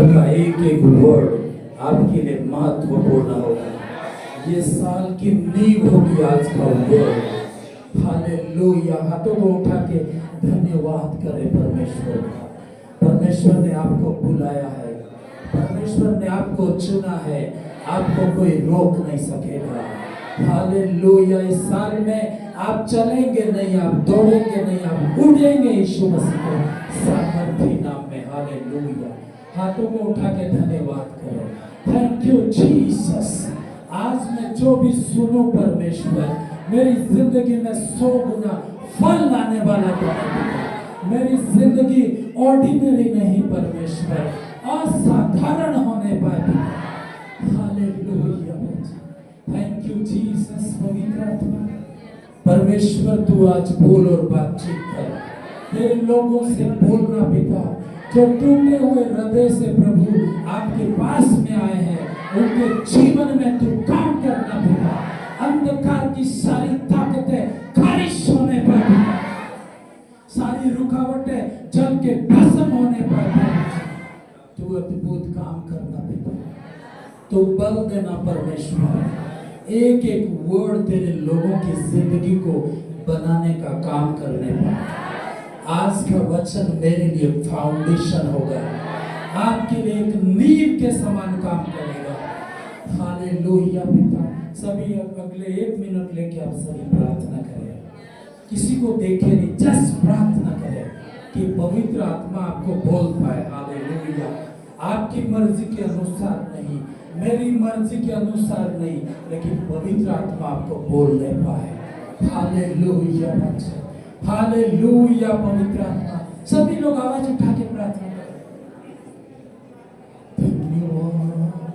परमेश्वर का एक एक वर्ड आपके लिए महत्वपूर्ण होगा। ये साल की नींव होगी आज का वर्ड। हालेलुया। हाथों को उठा के धन्यवाद करें परमेश्वर का। परमेश्वर ने आपको बुलाया है, परमेश्वर ने आपको चुना है, आपको कोई रोक नहीं सकेगा। हालेलुया। इस साल में आप चलेंगे नहीं, आप दौड़ेंगे नहीं, आप उड़ेंगे यीशु मसीह के सामर्थी नाम में। हालेलुया। हाथों को उठा के धन्यवाद करें। Thank you Jesus. आज मैं जो भी सुनूं परमेश्वर, मेरी जिंदगी में 100 गुना फल लाने वाला परमेश्वर। मेरी जिंदगी ऑर्डिनरी नहीं परमेश्वर, असाधारण होने पाए। हालेलुया। Thank you Jesus. पवित्र आत्मा परमेश्वर तू आज बोल और बातचीत कर, तेरे लोगों से बोलना पिता, जो टूटे हुए हृदय से प्रभु आपके पास में आए हैं, उनके जीवन में तू काम करना पिता। अंधकार की सारी ताकतें खारिज होने पर, सारी रुकावटें जल के भस्म होने पर तू अद्भुत काम करना पिता। तू बल देना परमेश्वर। एक एक वर्ड तेरे लोगों की जिंदगी को बनाने का काम करने पर आज का वचन मेरे लिए फाउंडेशन होगा, आपके लिए एक नींव के समान काम करेगा। हालेलुया पिता। सभी अगले 1 मिनट लेके आप सभी प्रार्थना करें, किसी को देखे नहीं, जस्ट प्रार्थना करें कि पवित्र आत्मा आपको बोल पाए। हालेलुया। आपकी मर्जी के अनुसार नहीं, मेरी मर्जी के अनुसार नहीं, लेकिन पवित्र आत्मा आपको बोलने पाए। हालेलुया। हालेलुया। पवित्र आत्मा, सभी लोग आवाज उठा के प्रार्थना करें। धन्यवाद।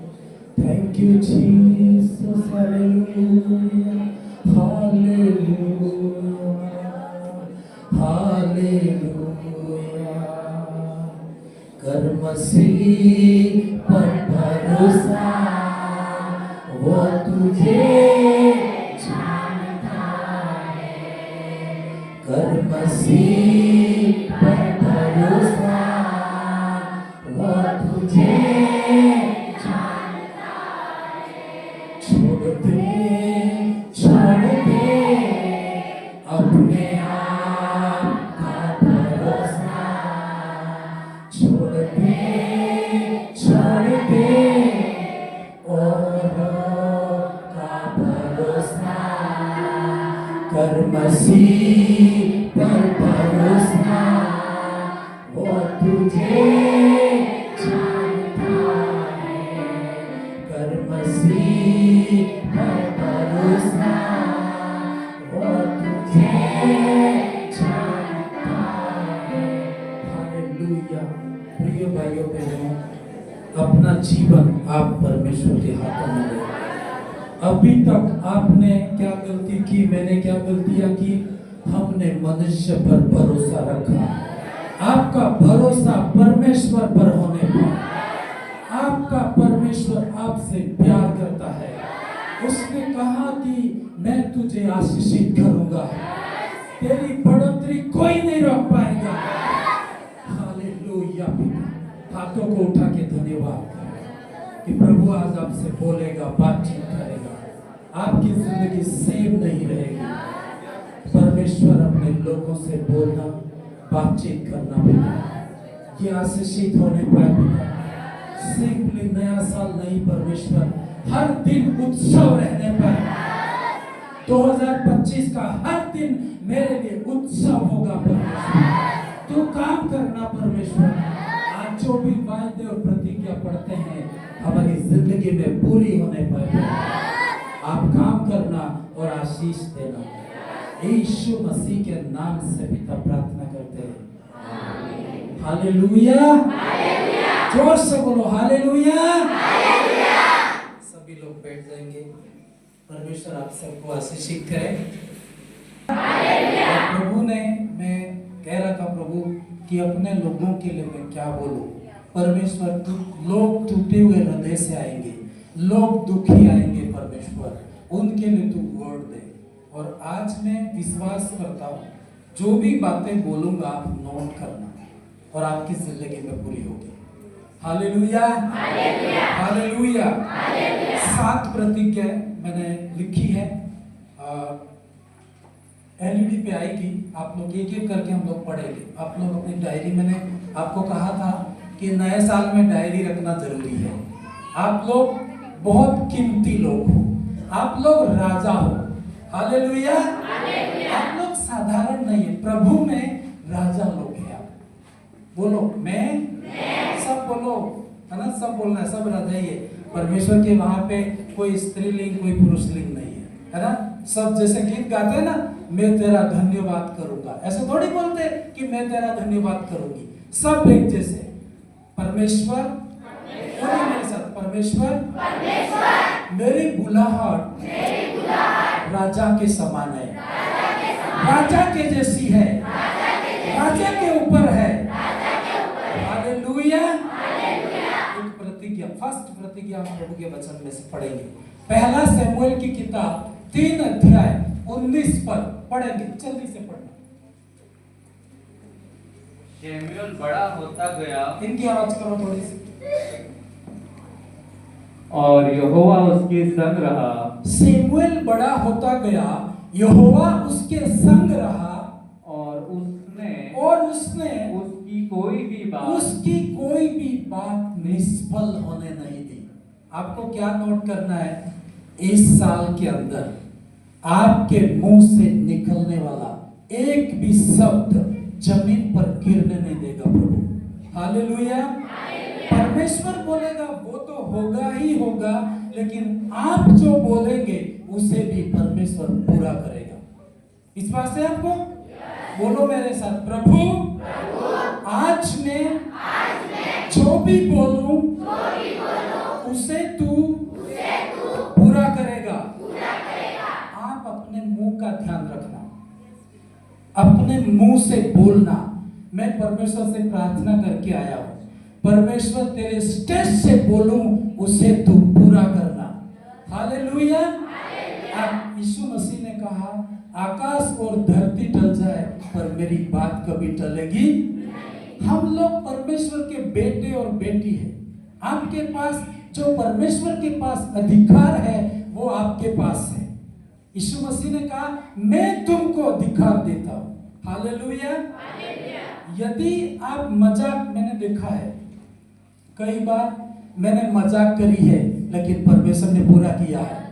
Thank you Jesus. Hallelujah. Hallelujah. Hallelujah. कर मसीह पर भरोसा, वो तुझे जानता है। कर मसीह पर भरोसा, वो तुझे जानता है। छोड़ दे अपने आप का भरोसा, छोड़ दे औरों का भरोसा। कर मसीह पर भरोसा, वो तुझे जानता है। कर मसीह पर भरोसा, वो तुझे जानता है। हालेलुया। प्रिय भाइयों बहनों, अपना जीवन आप परमेश्वर के हाथों में ले। अभी तक आपने क्या गलती की, मैंने क्या गलतियां की? हमने मनुष्य पर भरोसा रखा। आपका भरोसा परमेश्वर पर होने पर, आपका परमेश्वर आपसे प्यार करता है। उसने कहा कि मैं तुझे आशीषित करूंगा, तेरी बढ़ोतरी कोई नहीं रोक पाएगा। हालेलुया। हाथों को उठा के धन्यवाद करें कि प्रभु आज आपसे बोलेगा, बातचीत करेगा, आपकी जिंदगी सेम नहीं रहेगी। परमेश्वर अपने लोगों से बोलना, बातचीत करना पिता, ये आशीषित होने पाए पिता। सिंपली नया साल नहीं परमेश्वर, हर दिन उत्सव रहने पर 2025 का हर दिन मेरे लिए उत्सव होगा परमेश्वर। तो काम करना परमेश्वर। आज जो भी वायदे और प्रतिज्ञा पढ़ते हैं हमारी जिंदगी में पूरी होने पर आप काम करना और आशीष देना। यीशु मसीह के नाम से पिता प्रार्थना करते हैं। हालेलुया। जोर से बोलो हालेलुया। सभी लोग बैठ जाएंगे। परमेश्वर आप सबको आशीषित करे। प्रभु ने, मैं कह रहा था प्रभु कि अपने लोगों के लिए मैं क्या बोलूं। परमेश्वर, लोग टूटे हुए हृदय से आएंगे, लोग दुखी आएंगे परमेश्वर, उनके लिए तू वर्ड दे। और आज मैं विश्वास करता हूँ जो भी बातें बोलूंगा आप नोट करना और आपकी जिंदगी में पूरी होगी। Hallelujah, hallelujah. 7 प्रतिज्ञा मैंने लिखी है, एलईडी पे आएगी, आप लोग एक एक करके हम लोग पढ़ेंगे। आप लोग अपनी डायरी, मैंने आपको कहा था कि नए साल में डायरी रखना जरूरी है। आप लोग बहुत कीमती लोग हो, आप लोग राजा हो। हालेलुया, आप लोग साधारण नहीं है, प्रभु में राजा लोग हैं। आप बोलो मैं, सब बोलो, है ना, सब बोलना है, सब राजा ही है। परमेश्वर के वहां पे कोई स्त्रीलिंग कोई पुरुषलिंग नहीं है ना। सब जैसे गीत गाते हैं ना, मैं तेरा धन्यवाद करूंगा, ऐसे थोड़ी बोलते कि मैं तेरा धन्यवाद करूंगी। सब एक जैसे। परमेश्वर, बोलिए मेरे साथ, परमेश्वर मेरी बुलाहट राजा के समान है, राजा के जैसी है, राजा के ऊपर है। हालेलुया। एक प्रतिज्ञा, फर्स्ट प्रतिज्ञा हम प्रभु के वचन में से पढ़ेंगे। पहला शमूएल की किताब 3 अध्याय 19 पद पढ़ेंगे, जल्दी से पढ़ना। शमूएल बड़ा होता गया, इनकी आवाज करो थोड़ी सी। और यहोवा उसके संग रहा। शमूएल बड़ा होता गया, यहोवा उसके संग रहा, और उसने उसकी कोई भी बात निष्फल होने नहीं दी। आपको क्या नोट करना है, इस साल के अंदर आपके मुंह से निकलने वाला एक भी शब्द जमीन पर गिरने नहीं देगा प्रभु। हालेलुया। परमेश्वर बोलेगा वो तो होगा ही होगा, लेकिन आप जो बोलेंगे उसे भी परमेश्वर पूरा करेगा। इस बात से आपको बोलो मेरे साथ, प्रभु आज मैं जो भी बोलूं उसे तू पूरा करेगा। आप अपने मुंह का ध्यान रखना, अपने मुंह से बोलना। मैं परमेश्वर से प्रार्थना करके आया हूं, परमेश्वर तेरे स्टेज से बोलूं उसे तू पूरा करना। हालेलुया। अब यीशु मसीह ने कहा आकाश और धरती टल जाए पर मेरी बात कभी टलेगी। हम लोग परमेश्वर के बेटे और बेटी हैं। आपके पास जो परमेश्वर के पास अधिकार है वो आपके पास है। यीशु मसीह ने कहा मैं तुमको अधिकार देता हूं। हालेलुया। यदि आप मजाक, मैंने देखा है कई बार मैंने मजाक करी है लेकिन परमेश्वर ने पूरा किया है।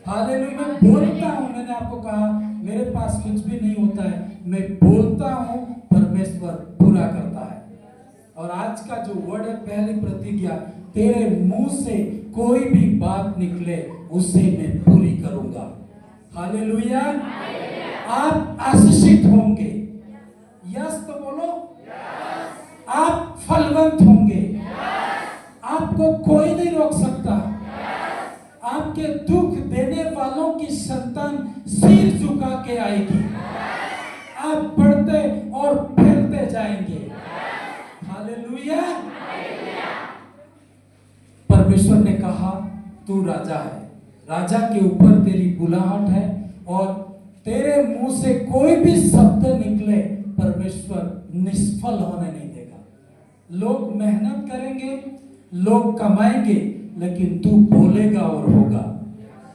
हालेलुया। मैं बोलता हूं, मैंने आपको कहा मेरे पास कुछ भी नहीं होता है, मैं बोलता हूं, परमेश्वर पूरा करता है। और आज का जो वर्ड है, पहली प्रतिज्ञा, तेरे मुंह से कोई भी बात निकले उसे मैं पूरी करूंगा। हालेलुया। आप आशीषित होंगे। यस तो बोलो। आप फलवंत होंगे। आपको कोई नहीं रोक सकता। आपके दुख देने वालों की संतान सिर झुका के आएगी। आप बढ़ते और फैलते जाएंगे। हालेलुया। परमेश्वर ने कहा तू राजा है, राजा के ऊपर तेरी बुलाहट है, और तेरे मुंह से कोई भी शब्द निकले परमेश्वर निष्फल होने नहीं देगा। लोग मेहनत करेंगे, लोग कमाएंगे, लेकिन तू बोलेगा और होगा।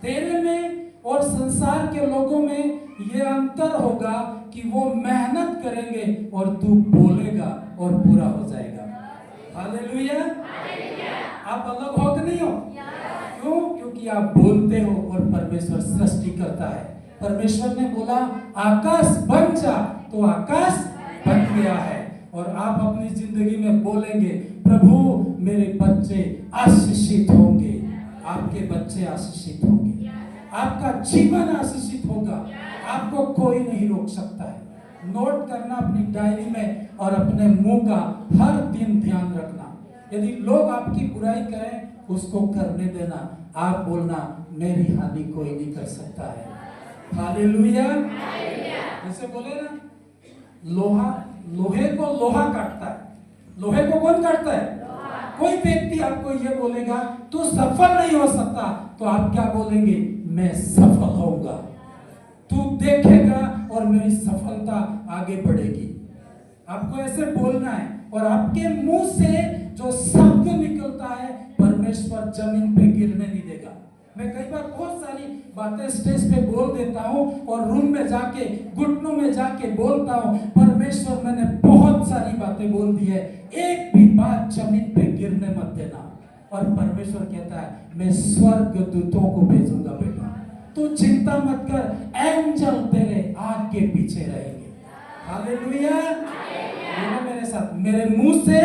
तेरे में और संसार के लोगों में यह अंतर होगा कि वो मेहनत करेंगे और तू बोलेगा और पूरा हो जाएगा। हालेलुया। आप अलग हो कि नहीं हो? क्यों? क्योंकि आप बोलते हो और परमेश्वर सृष्टि करता है। परमेश्वर ने बोला आकाश बन जा तो आकाश बन गया है। और आप अपनी जिंदगी में बोलेंगे प्रभु मेरे बच्चे आशीषित होंगे, आपके बच्चे आशीषित होंगे, आपका जीवन आशीषित होगा। आपको कोई नहीं रोक सकता है। नोट करना अपनी डायरी में और अपने मुंह का हर दिन ध्यान रखना। यदि लोग आपकी बुराई करें उसको करने देना, आप बोलना मेरी हानि कोई नहीं कर सकता है। हालेलुया। जैसे बोले ना, लोहे को लोहा काटता है। लोहे को कौन काटता है? कोई व्यक्ति आपको ये बोलेगा तू सफल नहीं हो सकता, तो आप क्या बोलेंगे? मैं सफल होऊंगा। तू देखेगा और मेरी सफलता आगे बढ़ेगी। आपको ऐसे बोलना है। और आपके मुंह से जो शब्द निकल बोलता है परमेश्वर जमीन पे गिरने नहीं देगा। मैं कई बार बहुत सारी बातें स्टेज पे बोल देता हूँ और रूम में जाके घुटनों में जाके बोलता हूँ, परमेश्वर मैंने बहुत सारी बातें बोल दी है, एक भी बात जमीन पे गिरने मत देना। और परमेश्वर कहता है मैं स्वर्ग दूतों को भेजूंगा बेटा, तू चिंता मत कर, एंजल तेरे आग के पीछे रहेंगे। हालेलुया। बोलो मेरे साथ, मेरे मुंह से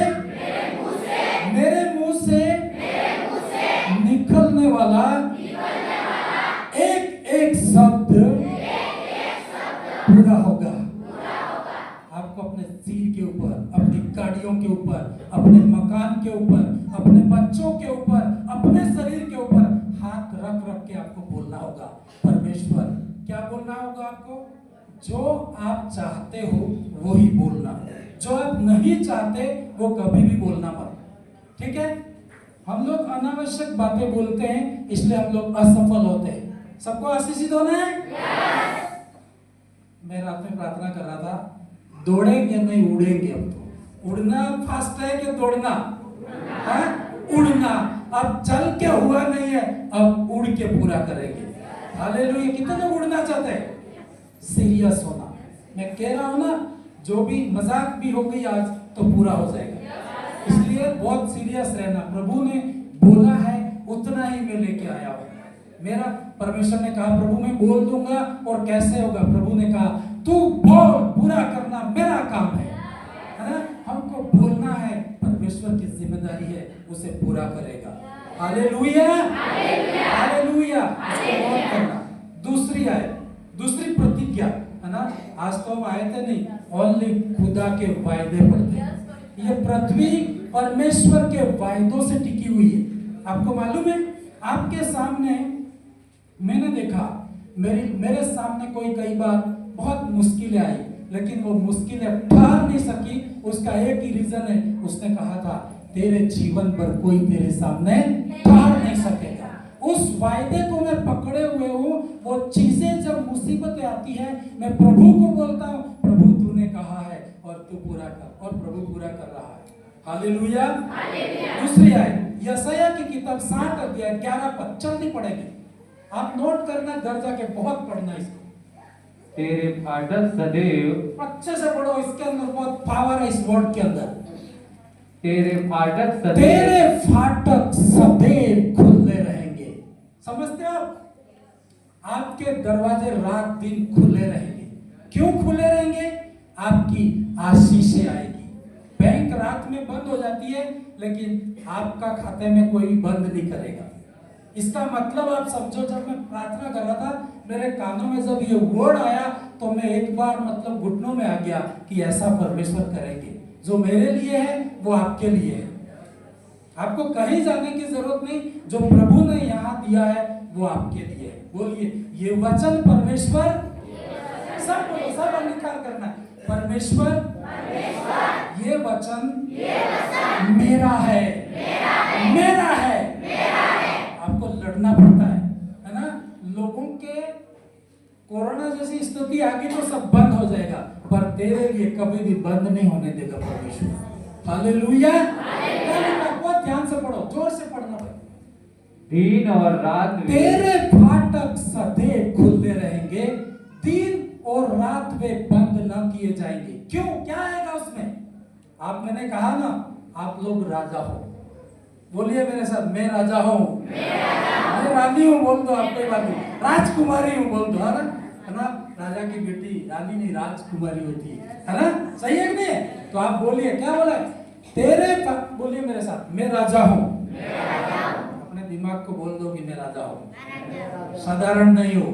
निकलने वाला एक शब्द पूरा होगा। आपको अपने सिर के ऊपर, अपनी गाड़ियों के ऊपर, अपने मकान के ऊपर, अपने बच्चों के ऊपर, अपने शरीर के ऊपर हाथ रख रख के आपको बोलना होगा। परमेश्वर क्या बोलना होगा आपको? जो आप चाहते हो वो ही बोलना, जो आप नहीं चाहते वो कभी भी बोलना मत। ठीक है? हम लोग अनावश्यक बातें बोलते हैं, इसलिए हम लोग असफल होते हैं। सबको आशीषित होना है। मैं रात में प्रार्थना कर रहा था, दौड़ेंगे नहीं उड़ेंगे। अब तो उड़ना फास्ट है कि दौड़ना है? उड़ना। अब चल के हुआ नहीं है, अब उड़ के पूरा करेंगे। हालेलुया। कितने लोग उड़ना चाहते हैं? सीरियस होना। मैं कह रहा हूं ना, जो भी मजाक भी हो गई आज तो पूरा हो जाएगा, इसलिए बहुत सीरियस रहना। प्रभु ने बोला है उतना ही मैं लेके आया हूं। मेरा परमेश्वर ने कहा प्रभु मैं बोल दूंगा और कैसे होगा? प्रभु ने कहा तू बोल, पूरा करना मेरा काम है ना? हमको बोलना है, परमेश्वर की जिम्मेदारी है, उसे पूरा करेगा। Hallelujah, hallelujah. इसको गौर करना। दूसरी आयत, दूसरी प्रतिज्ञा है ना? आज तो हम आए थे नहीं, ओनली खुदा के वायदे पढ़ते हैं। ये पृथ्वी परमेश्वर के वायदों से टिकी हुई है। आपको मालूम है? आपके सामने मैंने देखा, मेरे सामने कोई कई बार बहुत मुश्किलें आई, लेकिन वो मुश्किलें ठहर नहीं सकी। उसका एक ही रीजन है, उसने कहा था तेरे जीवन पर कोई तेरे सामने ठहर नहीं सकेगा। उस वायदे को मैं पकड़े हुए हूँ। वो चीजें जब मुसीबतें आती है, मैं प्रभु को बोलता हूँ प्रभु तूने कहा है और तू पूरा कर, और प्रभु पूरा कर रहा है। हालेलुया। दूसरी आयत यशायाह की किताब 60 अध्याय 11 पद, जल्दी पढ़ेंगे। आप नोट करना, घर जाके बहुत पढ़ना इसको। तेरे फाटक सदैव, अच्छे से पढ़ो, इसके अंदर बहुत पावर है इस वर्ड के अंदर। तेरे फाटक सदैव खुले रहेंगे। समझते हो? आपके दरवाजे रात दिन खुले रहेंगे। क्यों खुले रहेंगे? आपकी आशीषें आएगी। बैंक रात में बंद हो जाती है, लेकिन आपका खाते में कोई बंद नहीं करेगा। इसका मतलब आप समझो, जब मैं प्रार्थना कर रहा था, मेरे कानों में जब ये वर्ड आया तो मैं एक बार मतलब घुटनों में आ गया कि ऐसा परमेश्वर करेंगे। जो मेरे लिए है वो आपके लिए है। आपको कहीं जाने की जरूरत नहीं, जो प्रभु ने यहाँ दिया है वो आपके लिए है। बोलिए ये वचन परमेश्वर, सब बोलो, सब निकाल करना। परमेश्वर ये वचन मेरा है, मेरा है। आपको लड़ना पड़ता है ना? लोगों के कोरोना जैसी स्थिति आ गई तो सब बंद हो जाएगा, पर तेरे लिए कभी भी बंद नहीं होने देगा परमेश्वर। हालेलुया। बहुत ध्यान से पढ़ो, जोर से पढ़ना भाई। दिन और रात तेरे फाटक सदैव खुले रहेंगे, दिन और रात में बंद न किए जाएंगे। क्यों? क्या आएगा उसमें? आप, मैंने कहा ना, आप लोग राजा हो। बोलिए मेरे साथ, मैं राजा हूँ, मैं रानी हूँ। बोल दो, आप कोई बात नहीं, राजकुमारी हूँ बोल दो, है ना? राजा की बेटी रानी नहीं राजकुमारी होती है ना? सही है कि नहीं? तो आप बोलिए, क्या बोला? बोलिए मेरे साथ, मैं राजा हूँ। अपने दिमाग को बोल दो कि मैं राजा हूँ, साधारण नहीं हूँ।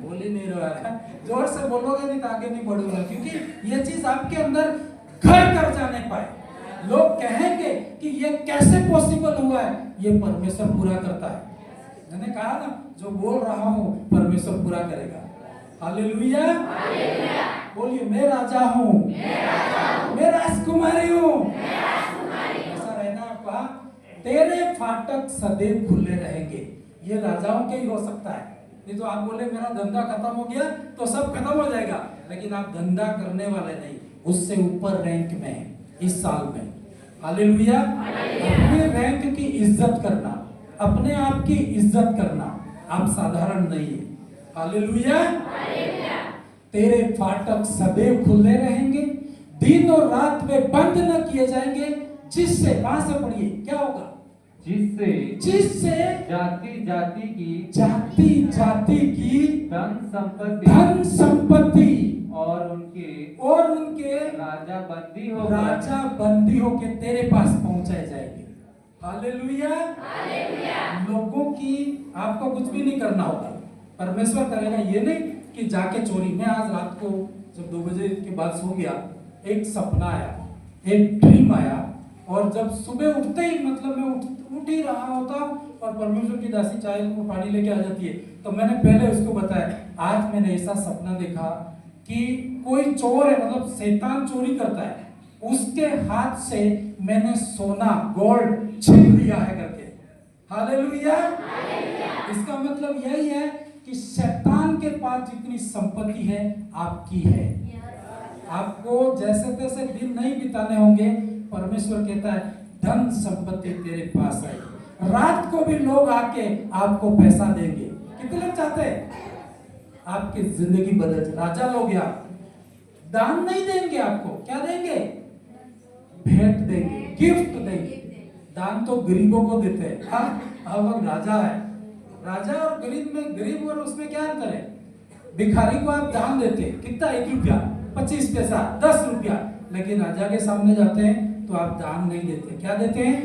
बोल ही नहीं रहा है। जोर से बोलोगे नहीं तो आगे नहीं बढ़ोगे, क्योंकि ये चीज आपके अंदर घर कर जाने पाए। लोग कहेंगे कि ये कैसे पॉसिबल हुआ है? ये परमेश्वर पूरा करता है। मैंने कहा ना, जो बोल रहा हूँ परमेश्वर पूरा करेगा। हालेलुया। बोलिए मैं राजा हूँ, मैं राजकुमारी हूँ। ऐसा रहना आपका। तेरे फाटक सदैव खुले रहेंगे। ये राजाओं के ही हो सकता है। नहीं तो आप बोले मेरा धंधा खत्म हो गया तो सब खत्म हो जाएगा, लेकिन आप धंधा करने वाले नहीं, उससे ऊपर रैंक में है इस साल में। हालेलुया। अपने रैंक इज्जत करना, अपने आप की इज्जत करना आप साधारण नहीं है। हालेलुया। तेरे फाटक सदैव खुले रहेंगे, दिन और रात में बंद न किए जाएंगे, जिससे, वहां से पढ़िए, क्या होगा? जिससे जाति जाति की धन संपत्ति और उनके राजा बंदी होके तेरे पास पहुंचाए जाएंगे। हालेलुया। लोगों की आपको कुछ भी नहीं करना होगा, परमेश्वर करेगा। ये नहीं कि जाके चोरी। मैं आज रात को जब 2 बजे के बाद सो गया, एक सपना आया, एक ड्रीम आया, और जब सुबह उठते ही, मतलब मैं उठ ही रहा होता और परमेश्वर की दासी चाय को पानी लेके आ जाती है, तो मैंने पहले उसको बताया, आज मैंने ऐसा सपना देखा कि कोई चोर है, मतलब शैतान चोरी करता है, उसके हाथ से मैंने सोना, गोल्ड छीन लिया है करके। हालेलुया। इसका मतलब यही है कि शैतान के पास जितनी संपत्ति है आपकी है। आपको जैसे तैसे दिन नहीं बिताने होंगे। परमेश्वर कहता है धन संपत्ति तेरे पास है। रात को भी लोग आके आपको पैसा देंगे। कितने लोग चाहते हैं आपकी जिंदगी बदल? राजा लोग या दान नहीं देंगे आपको, क्या देंगे? भेंट देंगे, गिफ्ट देंगे। दान तो गरीबों को देते हैं। अब लोग राजा है, राजा और गरीब में, गरीब और उसमें क्या अंतर है? भिखारी को आप दान देते हैं, कितना? 1 रुपया, 25 पैसा, 10 रुपया। लेकिन राजा के सामने जाते हैं तो आप दान नहीं देते, क्या देते हैं?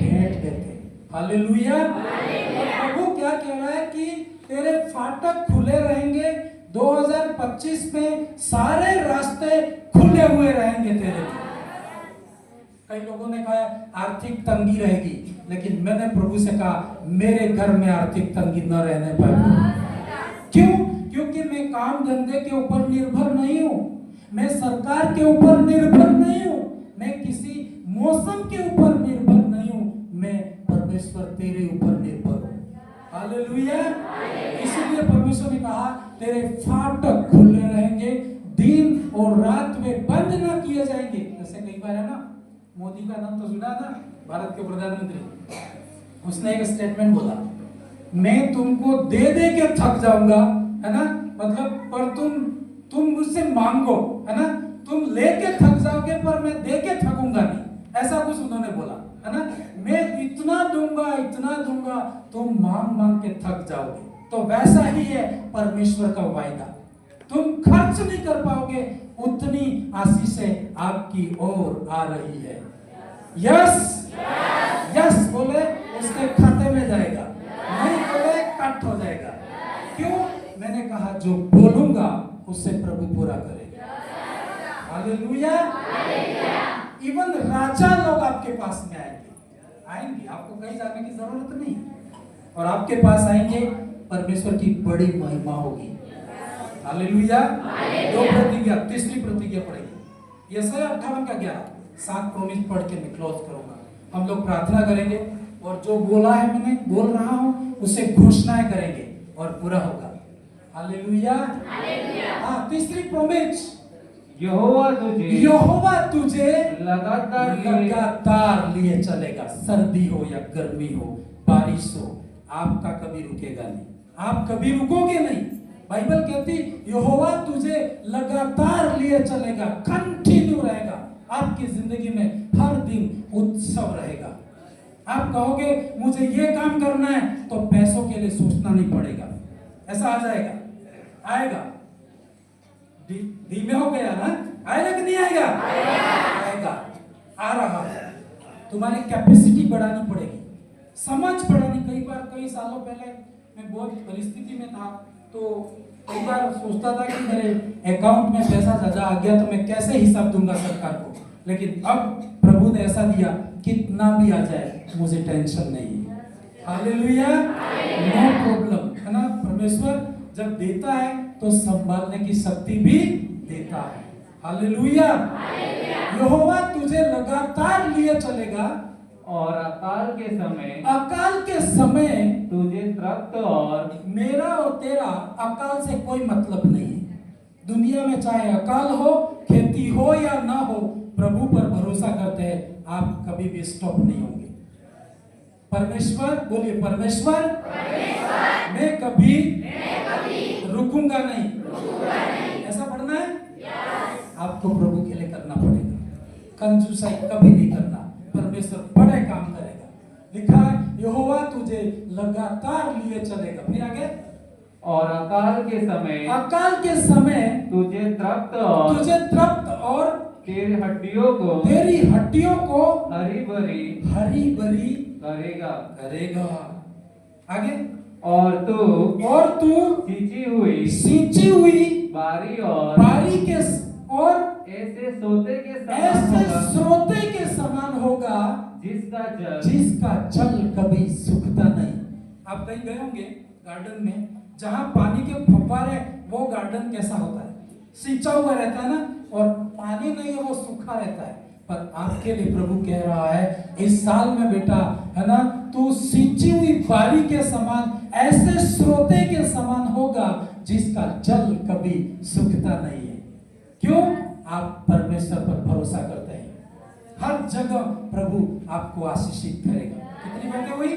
भेंट देते हैं। हालेलुया। प्रभु क्या कह रहा है कि तेरे फाटक खुले रहेंगे। 2025 में सारे रास्ते खुले हुए रहेंगे तेरे लिए। कई लोगों ने कहा आर्थिक तंगी रहेगी, लेकिन मैंने प्रभु से कहा मेरे घर में आर्थिक तंगी न रहने पाए। क्यों? क्योंकि मैं काम धंधे के ऊपर निर्भर नहीं हूं, मैं सरकार के ऊपर निर्भर नहीं हूं, मैं किसी मौसम के ऊपर निर्भर नहीं हूं, मैं परमेश्वर तेरे ऊपर निर्भर हूं। हालेलुया। इसलिए परमेश्वर ने कहा तेरे फाटक खुले रहेंगे, दिन और रात में बंद ना किए जाएंगे। जैसे कई बार है ना, मोदी का नाम तो सुना ना, भारत के प्रधानमंत्री, उसने एक स्टेटमेंट बोला, मैं तुमको दे दे के थक जाऊंगा, है ना, मतलब पर तुम मुझसे मांगो, है ना, तुम लेके थक जाओगे पर मैं दे के थकूंगा नहीं। ऐसा कुछ उन्होंने बोला, है ना, मैं इतना दूंगा तुम मांग के थक जाओगे। तो वैसा ही है परमेश्वर का वायदा, तुम खर्च नहीं कर पाओगे, उतनी आशीषें आपकी ओर आ रही है। यस यस बोले उसके खाते में जाएगा, नहीं बोले कट हो जाएगा। क्यों? मैंने कहा जो बोलूंगा उससे प्रभु पूरा करेगा। हालेलुया। इवन राजा लोग आपके पास में आएंगे, आपको कहीं जाने की जरूरत नहीं, और आपके पास आएंगे, परमेश्वर की बड़ी महिमा होगी। हालेलुया। 2 प्रतिज्ञा, तीसरी प्रतिज्ञा पढ़ेगी, यशायाह 58 का 11, 7 प्रोमिस पढ़ के मैं क्लोज करूंगा। हम लोग प्रार्थना करेंगे और जो बोला है, मैंने बोल रहा हूं, उसे घोषणाएं करेंगे और पूरा होगा। हालेलुया। हाँ, तीसरी प्रोमिस, यहोवा तुझे लगातार लिए चलेगा। सर्दी हो या गर्मी हो, बारिश हो, आपका कभी रुकेगा नहीं, आप कभी रुकोगे नहीं। बाइबल कहती यहोवा तुझे लगातार लिए चलेगा, कंटिन्यू रहेगा। आपकी जिंदगी में हर दिन उत्सव रहेगा। आप कहोगे मुझे ये काम करना है, तो पैसों के लिए सोचना नहीं पड़ेगा, ऐसा आ जाएगा, आएगा। धीमे हो गया ना, आएगा कि नहीं आएगा? आएगा, आ रहा है। तुम्हारी कैपेसिटी बढ़ानी पड़ेगी, समझ बढ़ानी। कई सालों पहले मैं बहुत परिस्थिति में था, तो कई बार सोचता था कि मेरे अकाउंट में पैसा ज्यादा आ गया तो मैं कैसे हिसाब दूंगा सरकार को। लेकिन अब प्रभु ने ऐसा दिया, कितना भी आ जाए मुझे टेंशन नहीं है। हालेलुया। नो प्रॉब्लम, है ना। परमेश्वर जब देता है तो संभालने की शक्ति भी देता है। हालेलुया। यहोवा तुझे लगातार लिए चलेगा, और अकाल के समय तुझे तृप्त, और मेरा और तेरा अकाल से कोई मतलब नहीं है। दुनिया में चाहे अकाल हो, खेती हो या ना हो, प्रभु पर भरोसा करते हैं, आप कभी भी स्टॉप नहीं होंगे। परमेश्वर, बोलिए परमेश्वर, मैं कभी रुकूंगा नहीं। ऐसा पढ़ना है। आपको प्रभु के लिए करना पड़ेगा, कंजूसाई कभी नहीं करना। परमेश्वर बड़े काम करेगा। लिखा है यहोवा तुझे लगातार लिए चलेगा। फिर आगे, और अकाल के समय तुझे तृप्त और तेरी हड्डियों को हरी भरी करेगा। आगे, और तू सींची हुई बारी के और ऐसे स्रोते के समान होगा जिसका जल कभी सूखता नहीं। आप कहीं गए होंगे गार्डन में, जहां पानी के फव्वारे, वो गार्डन कैसा होता है? सींचा हुआ रहता है ना, और पानी नहीं है, वो सूखा रहता है। पर आपके लिए प्रभु कह रहा है इस साल में बेटा, है ना, तू सींची हुई बारी के समान, ऐसे स्रोते के समान होगा जिसका जल कभी सूखता नहीं है। क्यों? आप परमेश्वर पर भरोसा करते हैं। हर जगह प्रभु आपको आशीषित करेगा। कितनी बातें हुई?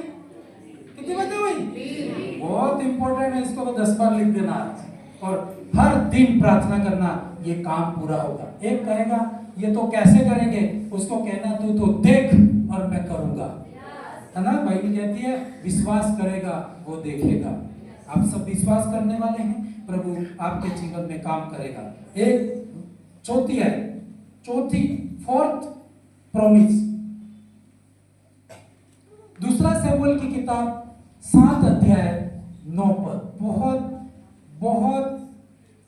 बहुत इंपॉर्टेंट है, इसको तो 10 बार लिख देना आज। और हर दिन प्रार्थना करना, ये काम पूरा होगा। एक कहेगा ये तो कैसे करेंगे, उसको कहना तू तो देख और मैं करूंगा, है ना। बाइबल कहती है विश्वास करेगा वो देखेगा। आप सब विश्वास करने वाले हैं, प्रभु आपके जीवन में काम करेगा। एक फोर्थ प्रॉमिस, दूसरा शमूएल की किताब 7 अध्याय 9 पद, बहुत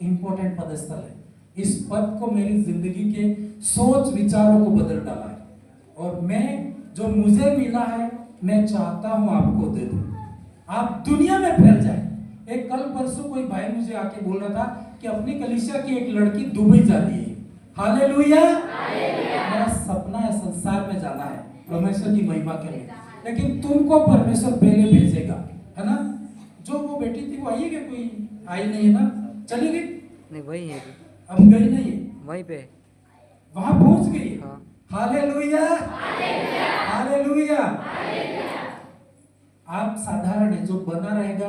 इंपॉर्टेंट पदस्थल है। इस पद को मेरी जिंदगी के सोच विचारों को बदल डाला है, और मैं जो मुझे मिला है मैं चाहता हूं आपको दे दूं, आप दुनिया में फैल जाए। एक कल परसों कोई भाई मुझे आके बोल रहा था कि अपनी कलीसिया की एक लड़की दुबई जा रही है। हालेलुया। मेरा सपना है संसार में जाना है परमेश्वर की महिमा के लिए, लेकिन तुमको परमेश्वर पहले भेजेगा, है ना। जो वो बेटी थी वो आई है क्या? कोई आई नहीं है ना, चली गई नहीं, वही है, अब गई नहीं है, वहीं पे वहां पहुंच गई। हाँ। Hallelujah, hallelujah. आप साधारण है, जो बना रहेगा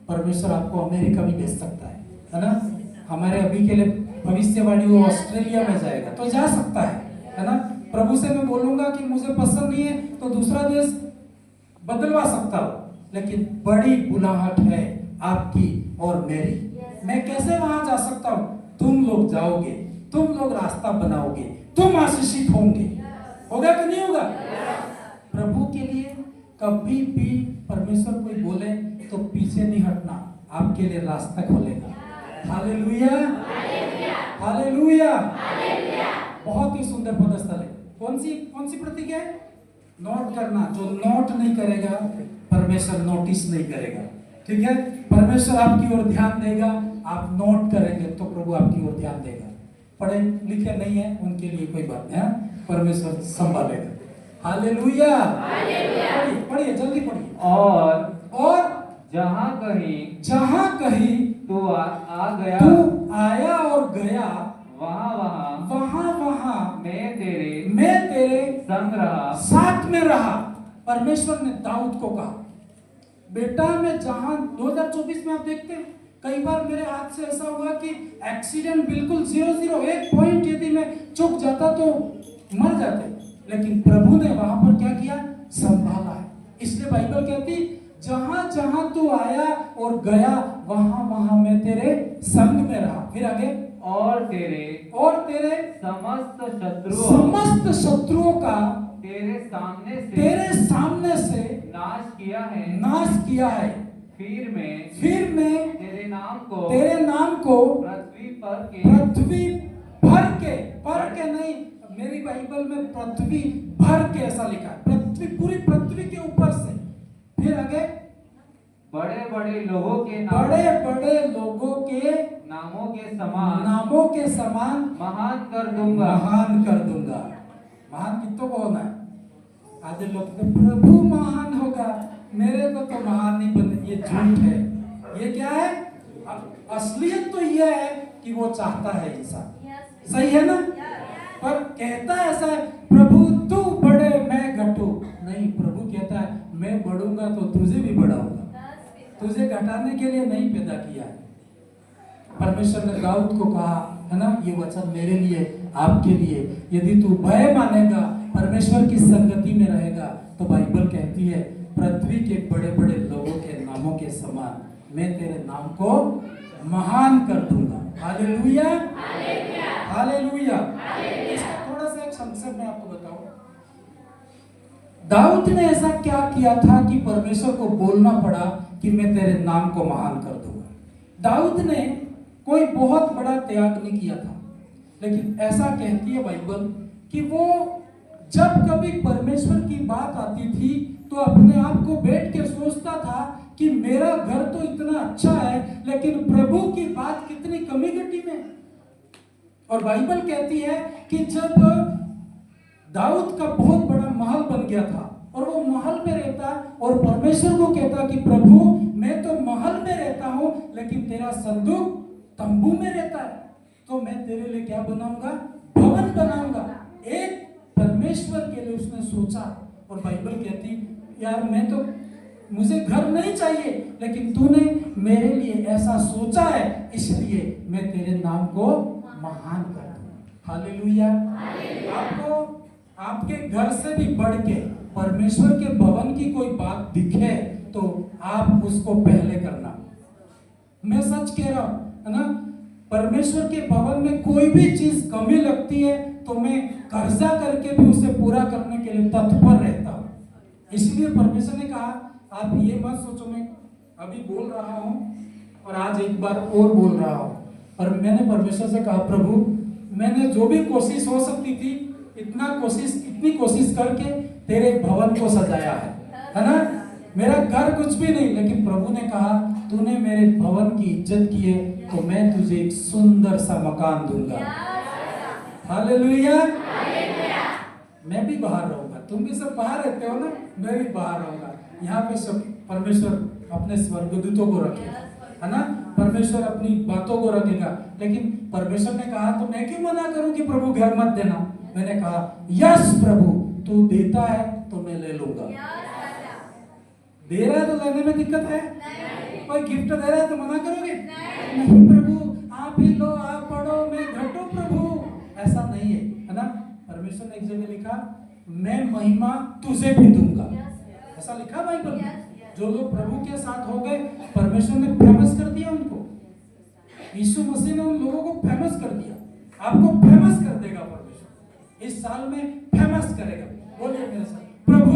परमेश्वर आपको अमेरिका भी भेज सकता है ना। हमारे अभी के लिए भविष्यवाणी वो ऑस्ट्रेलिया में जाएगा तो जा सकता है ना। प्रभु से मैं बोलूंगा कि मुझे पसंद नहीं है तो दूसरा देश बदलवा सकता हूं, लेकिन बड़ी बुलाहट है आपकी और मेरी। मैं कैसे वहां जा सकता हूं? तुम लोग जाओगे, तुम लोग रास्ता बनाओगे, तुम आशीषित होंगे। होगा कि नहीं होगा? प्रभु के लिए कभी भी परमेश्वर कोई बोले तो पीछे नहीं हटना, आपके लिए रास्ता खोलेगा। Hallelujah, hallelujah. बहुत ही सुंदर पदस्थल है। कौन सी प्रतिज्ञा है? नोट करना। जो नोट नहीं करेगा परमेश्वर नोटिस नहीं करेगा, ठीक है। परमेश्वर आपकी ओर ध्यान देगा, आप नोट करेंगे तो प्रभु आपकी ओर ध्यान देगा। पढ़े लिखे नहीं है उनके लिए कोई बात नहीं, परमेश्वर संभालेगा। हालेलुया। पढ़िए जल्दी पढ़िए। और जहां कहीं तू आया और गया, वहां मैं तेरे संग रहा। साथ में रहा। परमेश्वर ने दाऊद को कहा, बेटा मैं जहां 2024 में आप देखते हैं कई बार मेरे हाथ से ऐसा हुआ कि एक्सीडेंट बिल्कुल 0 एक पॉइंट यदि मैं चूक जाता तो मर जाते, लेकिन प्रभु ने वहां पर क्या किया? संभाला है। इसलिए बाइबल कहती जहां जहां तू आया और गया वहां मैं तेरे संग में रहा। फिर आगे, और तेरे समस्त शत्रुओं का तेरे सामने से नाश किया है। फिर मैं तेरे नाम को पृथ्वी भर के नहीं, मेरी बाइबल में पृथ्वी भर के ऐसा लिखा है, पृथ्वी पूरी पृथ्वी के ऊपर से। फिर आगे, बड़े बड़े लोगों के नामों के समान महान कर दूंगा। महान कितनों को होना है? आधे लोग तो प्रभु महान होगा, मेरे को तो महान नहीं बने। ये झूठ है। ये क्या है? असलियत तो यह है कि वो चाहता है इंसान, सही है ना। पर कहता ऐसा है, प्रभु तू बड़े मैं घटू। नहीं, प्रभु कहता है मैं बढ़ूंगा तो तुझे भी बढ़ाऊंगा, तुझे घटाने के लिए नहीं पैदा किया है। परमेश्वर ने दाऊद को कहा है ना, ये वचन मेरे लिए, आपके लिए, यदि तू भय मानेगा, परमेश्वर की संगति में रहेगा, तो बाइबल कहती है पृथ्वी के बड़े बड़े लोगों के नामों के समान मैं तेरे नाम को महान कर दूंगा। Hallelujah, hallelujah. इसका थोड़ा सा एक संक्षेप में आपको बताऊं, दाऊद ने ऐसा क्या किया था कि परमेश्वर को बोलना पड़ा कि मैं तेरे नाम को महान कर दूंगा। दाऊद ने कोई बहुत बड़ा त्याग नहीं किया था, लेकिन ऐसा कहती है बाइबल कि वो जब कभी परमेश्वर की बात आती थी तो अपने आप को बैठ के सोचता था कि मेरा घर तो इतना अच्छा है, लेकिन प्रभु की बात कितनी कमी घटी में। और बाइबल कहती है कि जब दाऊद का बहुत बड़ा महल बन गया था और वो महल में रहता और परमेश्वर को कहता कि प्रभु मैं तो महल में रहता हूं, लेकिन तेरा संदूक तंबू में रहता है, तो मैं तेरे लिए क्या बनाऊंगा, भवन बनाऊंगा। एक परमेश्वर के लिए उसने सोचा, और बाइबल कहती यार मैं तो, मुझे घर नहीं चाहिए, लेकिन तूने मेरे लिए ऐसा सोचा है, इसलिए मैं तेरे नाम को महान कर दूंगा। हालेलुया। आपको आपके घर से भी बढ़ के परमेश्वर के भवन की कोई बात दिखे तो आप उसको पहले करना। मैं सच कह रहा हूं, है ना, परमेश्वर के भवन में कोई भी चीज कमी लगती है तो मैं कर्जा करके भी उसे पूरा करने के लिए तत्पर रहता हूं। इसलिए परमेश्वर ने कहा आप ये मत सोचो मैं अभी बोल रहा हूं और आज एक बार और बोल रहा हूं, और मैंने परमेश्वर से कहा प्रभु मैंने जो भी कोशिश हो सकती थी इतनी कोशिश करके तेरे भवन को सजाया है ना, मेरा घर कुछ भी नहीं, लेकिन प्रभु ने कहा तूने मेरे भवन की इज्जत की है तो मैं तुझे एक सुंदर सा मकान दूंगा। हालेलुया। मैं भी बाहर रहूंगा, तुम भी सब बाहर रहते हो ना, मैं भी बाहर रहूंगा। यहाँ पे सब परमेश्वर अपने स्वर्गदूतों को रखेगा, है ना, परमेश्वर अपनी बातों को रखेगा। लेकिन परमेश्वर ने कहा तो मैं क्यों मना करूं कि प्रभु घर मत देना। मैंने कहा यस प्रभु तू देता है तो मैं ले लूंगा। दे रहा है तो लेने में दिक्कत है? कोई गिफ्ट दे रहा है तो मना करोगे? नहीं प्रभु आप ही लो, आप पढ़ो, मैं घटो प्रभु, ऐसा नहीं है ना। परमेश्वर ने एक जगह लिखा मैं महिमा तुझे भी दूंगा, ऐसा लिखा बाइबल में। जो लोग प्रभु के साथ हो गए परमेश्वर ने फेमस कर दिया उनको, यीशु मसीह ने उन लोगों को फेमस कर दिया। आपको फेमस कर देगा परमेश्वर, इस साल में फेमस करेगा। बोलिए मेरे साथ प्रभु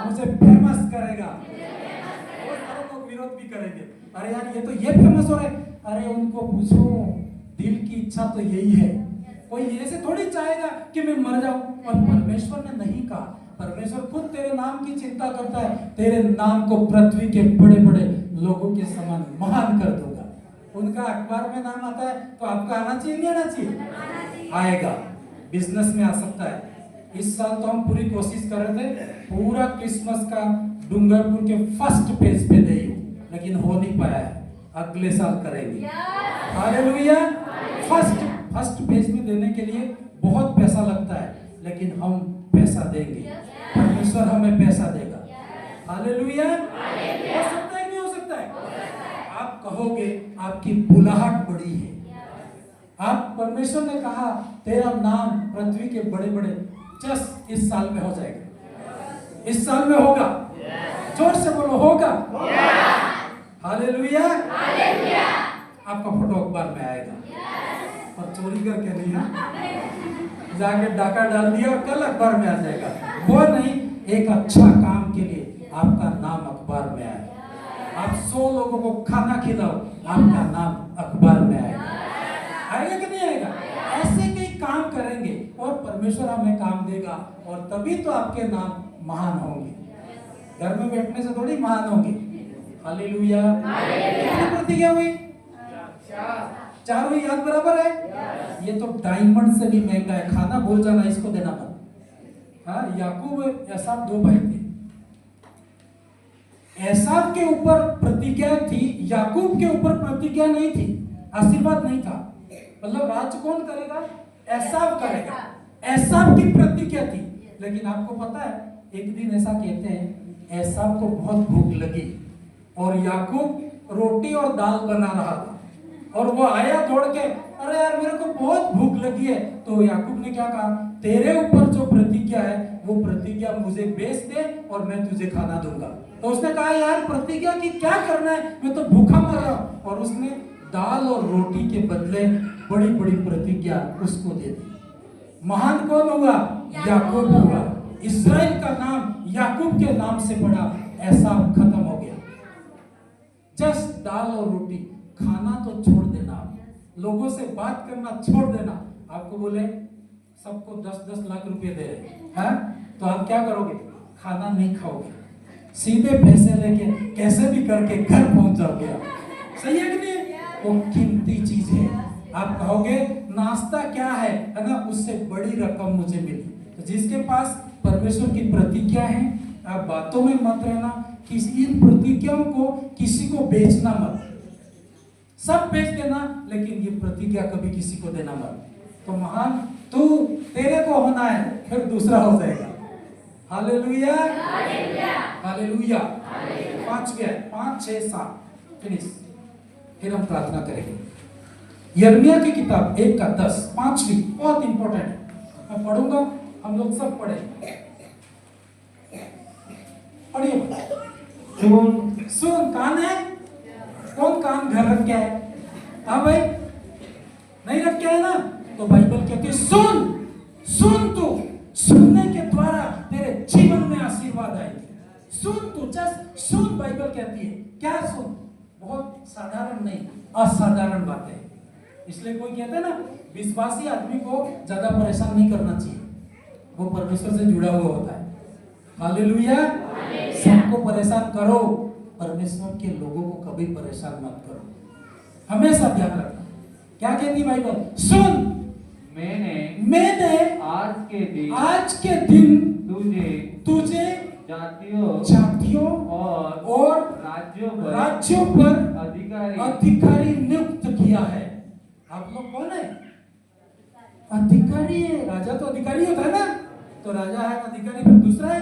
मुझे फेमस करेगा। और सारे लोग विरोध भी करेंगे, अरे यार ये तो ये फेमस हो रहे, अरे उनको पूछो दिल की इच्छा तो यही है। कोई ऐसे थोड़ी चाहेगा कि मैं मर जाऊं, और परमेश्वर ने नहीं कहा। परमेश्वर खुद तेरे नाम की चिंता करता है, तेरे नाम को पृथ्वी के बड़े बड़े लोगों के समान महान कर दूंगा। उनका अखबार में नाम आता है तो आपका आना चाहिए नहीं आना चाहिए? आएगा, बिजनेस में आ सकता है। इस साल तो हम पूरी कोशिश कर रहे थे पूरा क्रिसमस का डूंगरपुर के फर्स्ट पेज पे दे, लेकिन हो नहीं पाया है, अगले साल करेंगे। हालेलुया। फर्स्ट पेज में देने के लिए बहुत पैसा लगता है, लेकिन हम पैसा देंगे, परमेश्वर हमें पैसा देगा। हालेलुया। हो सकता है नहीं हो सकता है? आप कहोगे आपकी बुलाहट बड़ी है, आप परमेश्वर ने कहा तेरा नाम पृथ्वी के बड़े बड़े जस्ट इस साल में हो जाएगा, इस साल में होगा। जोर से बोलो होगा। हालेलुया। आपका फोटो अखबार में आएगा, और चोरी करके नहीं है, जाके डाका डाल दिया और कल अखबार में आ जाएगा। वो नहीं, एक अच्छा काम के लिए आपका नाम अखबार में आए। आप 100 लोगों को खाना खिलाओ, आपका नाम अखबार में आएगा। आएगा कि नहीं आएगा? ऐसे कई काम करेंगे और परमेश्वर हमें काम देगा, और तभी तो आपके नाम महान होंगे। घर में बैठने से थोड़ी महान होंगे। हालेलुया। कितनी प्रतिज्ञा हुई? 4 हुई, याद बराबर है? ये तो डायमंड से भी महंगा है, खाना भूल जाना, इसको देना मत। हाँ, याकूब एसाव 2 भाई थे। एसाव के ऊपर प्रतिज्ञा थी, याकूब के ऊपर प्रतिज्ञा नहीं थी, आशीर्वाद नहीं था। मतलब राज कौन करेगा? एसाव करेगा। एसाव की प्रतिज्ञा थी। लेकिन आपको पता है एक दिन ऐसा कहते हैं एसाव को बहुत भूख लगी और याकूब रोटी और दाल बना रहा था और वो आया दौड़ के, अरे यार मेरे को बहुत भूख लगी है। तो याकूब ने क्या कहा, तेरे ऊपर जो प्रतिज्ञा है वो प्रतिज्ञा मुझे बेच दे और मैं तुझे खाना दूंगा। तो उसने कहा यार प्रतिज्ञा की क्या करना है, मैं तो भूखा मर रहा हूं। और उसने दाल और रोटी के बदले बड़ी बड़ी प्रतिज्ञा उसको दे दी। महान कौन हुआ? याकूब हुआ। इस्राएल का नाम याकूब के नाम से पड़ा। ऐसा खत्म हो गया। जस्ट दाल और रोटी खाना तो छोड़ देना, लोगों से बात करना छोड़ देना। आपको बोले सबको 10-10 लाख रुपए दे रहे हैं, तो आप क्या करोगे? खाना नहीं खाओगे, सीधे पैसे लेके कैसे भी करके घर पहुंच जाओगे आप। सही है कि नहीं? वो कीमती चीज है। आप कहोगे नाश्ता क्या है ना, उससे बड़ी रकम मुझे मिली। तो जिसके पास परमेश्वर की प्रतिज्ञा है, आप बातों में मत रहना, किसी इन प्रतिज्ञाओं को किसी को बेचना मत। सब बेच देना, लेकिन ये प्रतिज्ञा कभी किसी को देना मत। तो महान तू तेरे को होना है, फिर दूसरा हो जाएगा। Hallelujah, hallelujah. 5, 6, 7 फिनिश। फिर हम प्रार्थना करेंगे। यिर्मयाह की किताब 1:10, 5वीं, बहुत इंपॉर्टेंट है। मैं पढ़ूंगा, हम लोग सब पढ़ेंगे। पढ़िए। सुन कान है? कौन कान घर रख के है? हाँ भाई, नहीं रख के है ना? तो बाइबल कहती है सुन, सुन तू, सुनने के द्वारा तेरे जीवन में आशीर्वाद आएगी। सुन तू, जस्ट सुन। बाइबल कहती है क्या सुन? बहुत साधारण नहीं, असाधारण बात है। इसलिए कोई कहता है ना, विश्वासी आदमी को ज्यादा परेशान नहीं करना चाहिए, वो परमेश्वर से जुड़ा हुआ होता है। हालेलुया। सबको परेशान करो, परमेश्वर के लोगों को कभी परेशान मत करो। हमेशा ध्यान रखना। क्या कहती है बाइबल? सुन, मैंने आज के दिन तुझे जातियों और राज्यों पर अधिकारी नियुक्त किया है। आप लोग कौन है? अधिकारी है। राजा तो अधिकारी होता है ना, तो राजा है अधिकारी, फिर दूसरा है,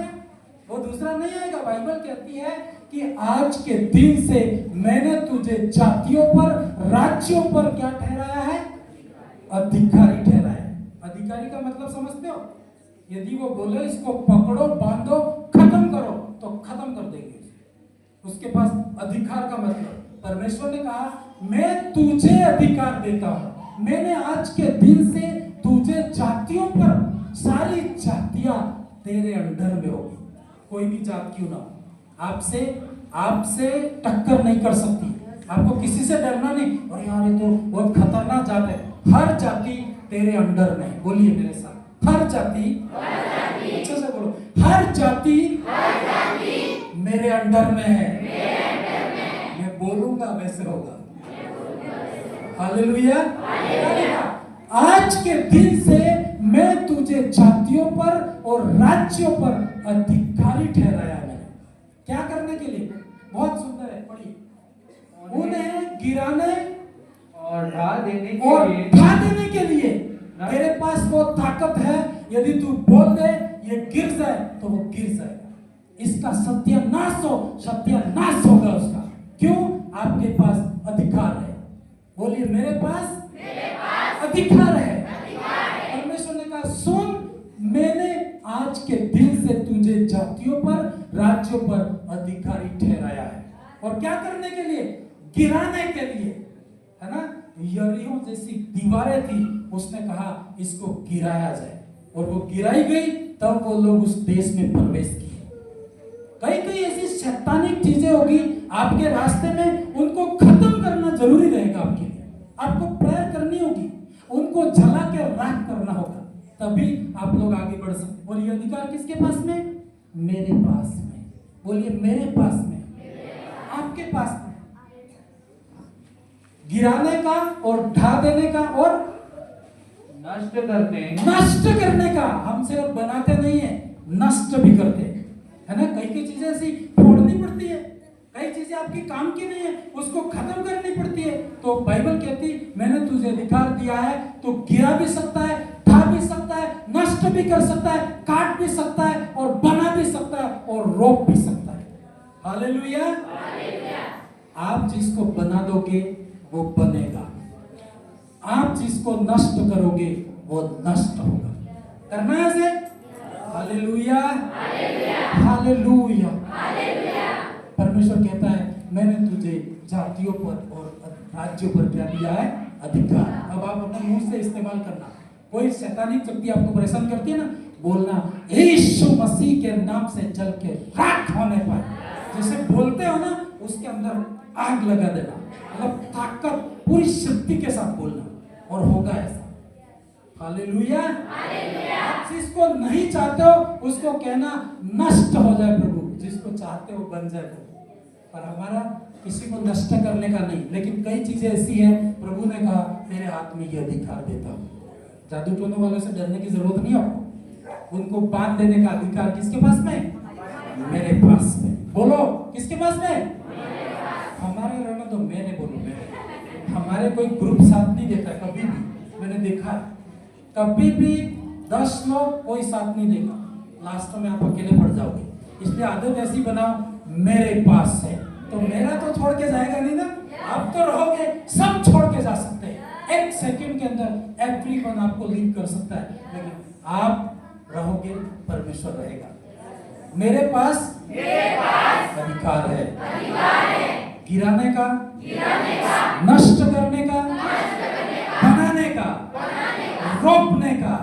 वो दूसरा नहीं आएगा। बाइबल कहती है कि आज के दिन से मैंने तुझे जातियों पर, राज्यों पर क्या ठहराया है? अधिकारी ठहराया है। अधिकारी का मतलब समझते हो? यदि वो बोले इसको पकड़ो, बांधो, खत्म करो, तो खत्म कर देंगे। उसके पास अधिकार का मतलब, परमेश्वर ने कहा मैं तुझे अधिकार देता हूं। मैंने आज के दिन से तुझे जातियों पर, सारी जातियां तेरे अंडर में होगी। कोई भी जात क्यों ना हो, आपसे टक्कर नहीं कर सकती। आपको किसी से डरना नहीं। और यार ये तो बहुत खतरनाक जात है। हर जाति तेरे अंडर में। बोलिए मेरे साथ, हर जाति, अच्छे से बोलो, हर जाति मेरे अंडर में है। मैं बोलूंगा वैसे होगा। हालेलुया। आज के दिन से मैं तुझे जातियों पर और राज्यों पर अधिकारी ठहराया है। क्या करने के लिए? बहुत सुंदर है, पढ़िए। उन्हें गिराने और ढा देने के लिए तेरे पास वो ताकत है। यदि तू बोल दे ये गिर जाए तो वो गिर जाएगा। इसका सत्यानाश होगा उसका। क्यों? आपके पास अधिकार है। बोलिए मेरे पास अधिकार है। परमेश्वर ने कहा सुन, मैंने आज के दिन से तुझे जातियों पर, राज्यों पर अधिकारी ठहराया है। और क्या करने के लिए? गिराने के लिए, है ना? यरीहो जैसी दीवारें थी, उसने कहा इसको गिराया जाए, और वो गिराई गई। तब वो लोग उस देश में प्रवेश किए। कई ऐसी शैतानिक चीजें होगी आपके रास्ते में, उनको खत्म करना जरूरी रहेगा आपके लिए। आपको प्रेयर करनी होगी, उनको जला के राख करना होगा, तभी आप लोग आगे बढ़ सकते। और ये अधिकार किसके पास में? मेरे पास में। बोलिए मेरे पास में, आपके पास में। गिराने का और ढा देने का और नष्ट करने का। हम सिर्फ बनाते नहीं है, नष्ट भी करते हैं, है ना? कई चीजें ऐसी फोड़नी पड़ती है, कई चीजें आपकी काम की नहीं है, उसको खत्म करनी पड़ती है। तो बाइबल कहती मैंने तुझे अधिकार दिया है, तो गिरा भी सकता है, ढा भी सकता है, नष्ट भी कर सकता है, काट भी सकता है, और बना भी सकता है, और रोक भी सकता है। हालेलुया। आप जिसको बना दोगे वो बनेगा, आप जिसको नष्ट करोगे वो नष्ट होगा। करना है ऐसे? Hallelujah, hallelujah. परमेश्वर कहता है मैंने तुझे जातियों पर और राज्यों पर क्या दिया है? अधिकार। अब आप अपने मुंह से इस्तेमाल करना। कोई शैतानिक शक्ति आपको परेशान करती है ना, बोलना यीशु मसीह के नाम से जल के राख होने पर, जैसे बोलते हो ना उसके अंदर आग लगा देना, मतलब ताकत पूरी शक्ति के साथ बोलना, और होगा ऐसा। हालेलुया। आप जिसको नहीं चाहते हो उसको कहना नष्ट हो जाए प्रभु, जिसको चाहते हो बन जाए प्रभु। पर हमारा किसी को नष्ट करने का नहीं, लेकिन कई चीजें ऐसी हैं प्रभु ने कहा तेरे हाथ में ये अधिकार देता हूँ। जादू टोने वालों से डरने की जरूरत नहीं आपको, उनको बांध देने का अधिकार किसके पास में? मेरे पास में। बोलो किसके पास में? हमारे रहना तो मैंने बोलो मेरे, हमारे कोई ग्रुप साथ नहीं देता कभी भी, मैंने देखा कभी भी 10 लोग कोई साथ नहीं देगा, लास्ट में आप अकेले पड़ जाओगे। इसलिए आदत ऐसी बनाओ मेरे पास है तो मेरा तो छोड़ के जाएगा नहीं ना, आप तो रहोगे, सब छोड़ के जा सकते हैं। एक सेकंड के अंदर एवरीवन आपको लीव कर सकता है, लेकिन आप रहोगे, परमेश्वर रहेगा। मेरे पास अधिकार है, गिराने का, नष्ट करने का, बनाने का, रोपने का।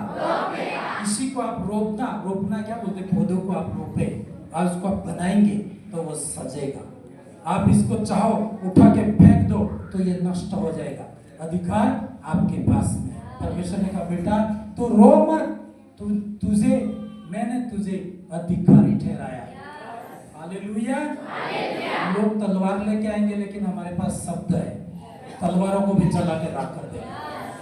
इसी को आप रोपना क्या बोलते? पौधों को आप रोपे और उसको आप बनाएंगे तो वो सजेगा। आप इसको चाहो उठा के फेंक दो तो ये नष्ट हो जाएगा। अधिकार आपके पास में। परमेश्वर ने कहा बेटा तू रो मत, मैंने तुझे अधिकारी ठहराया है। हालेलुया। लोग तलवार लेके आएंगे लेकिन हमारे पास शब्द है, तलवारों को भी चला के राख कर देगा,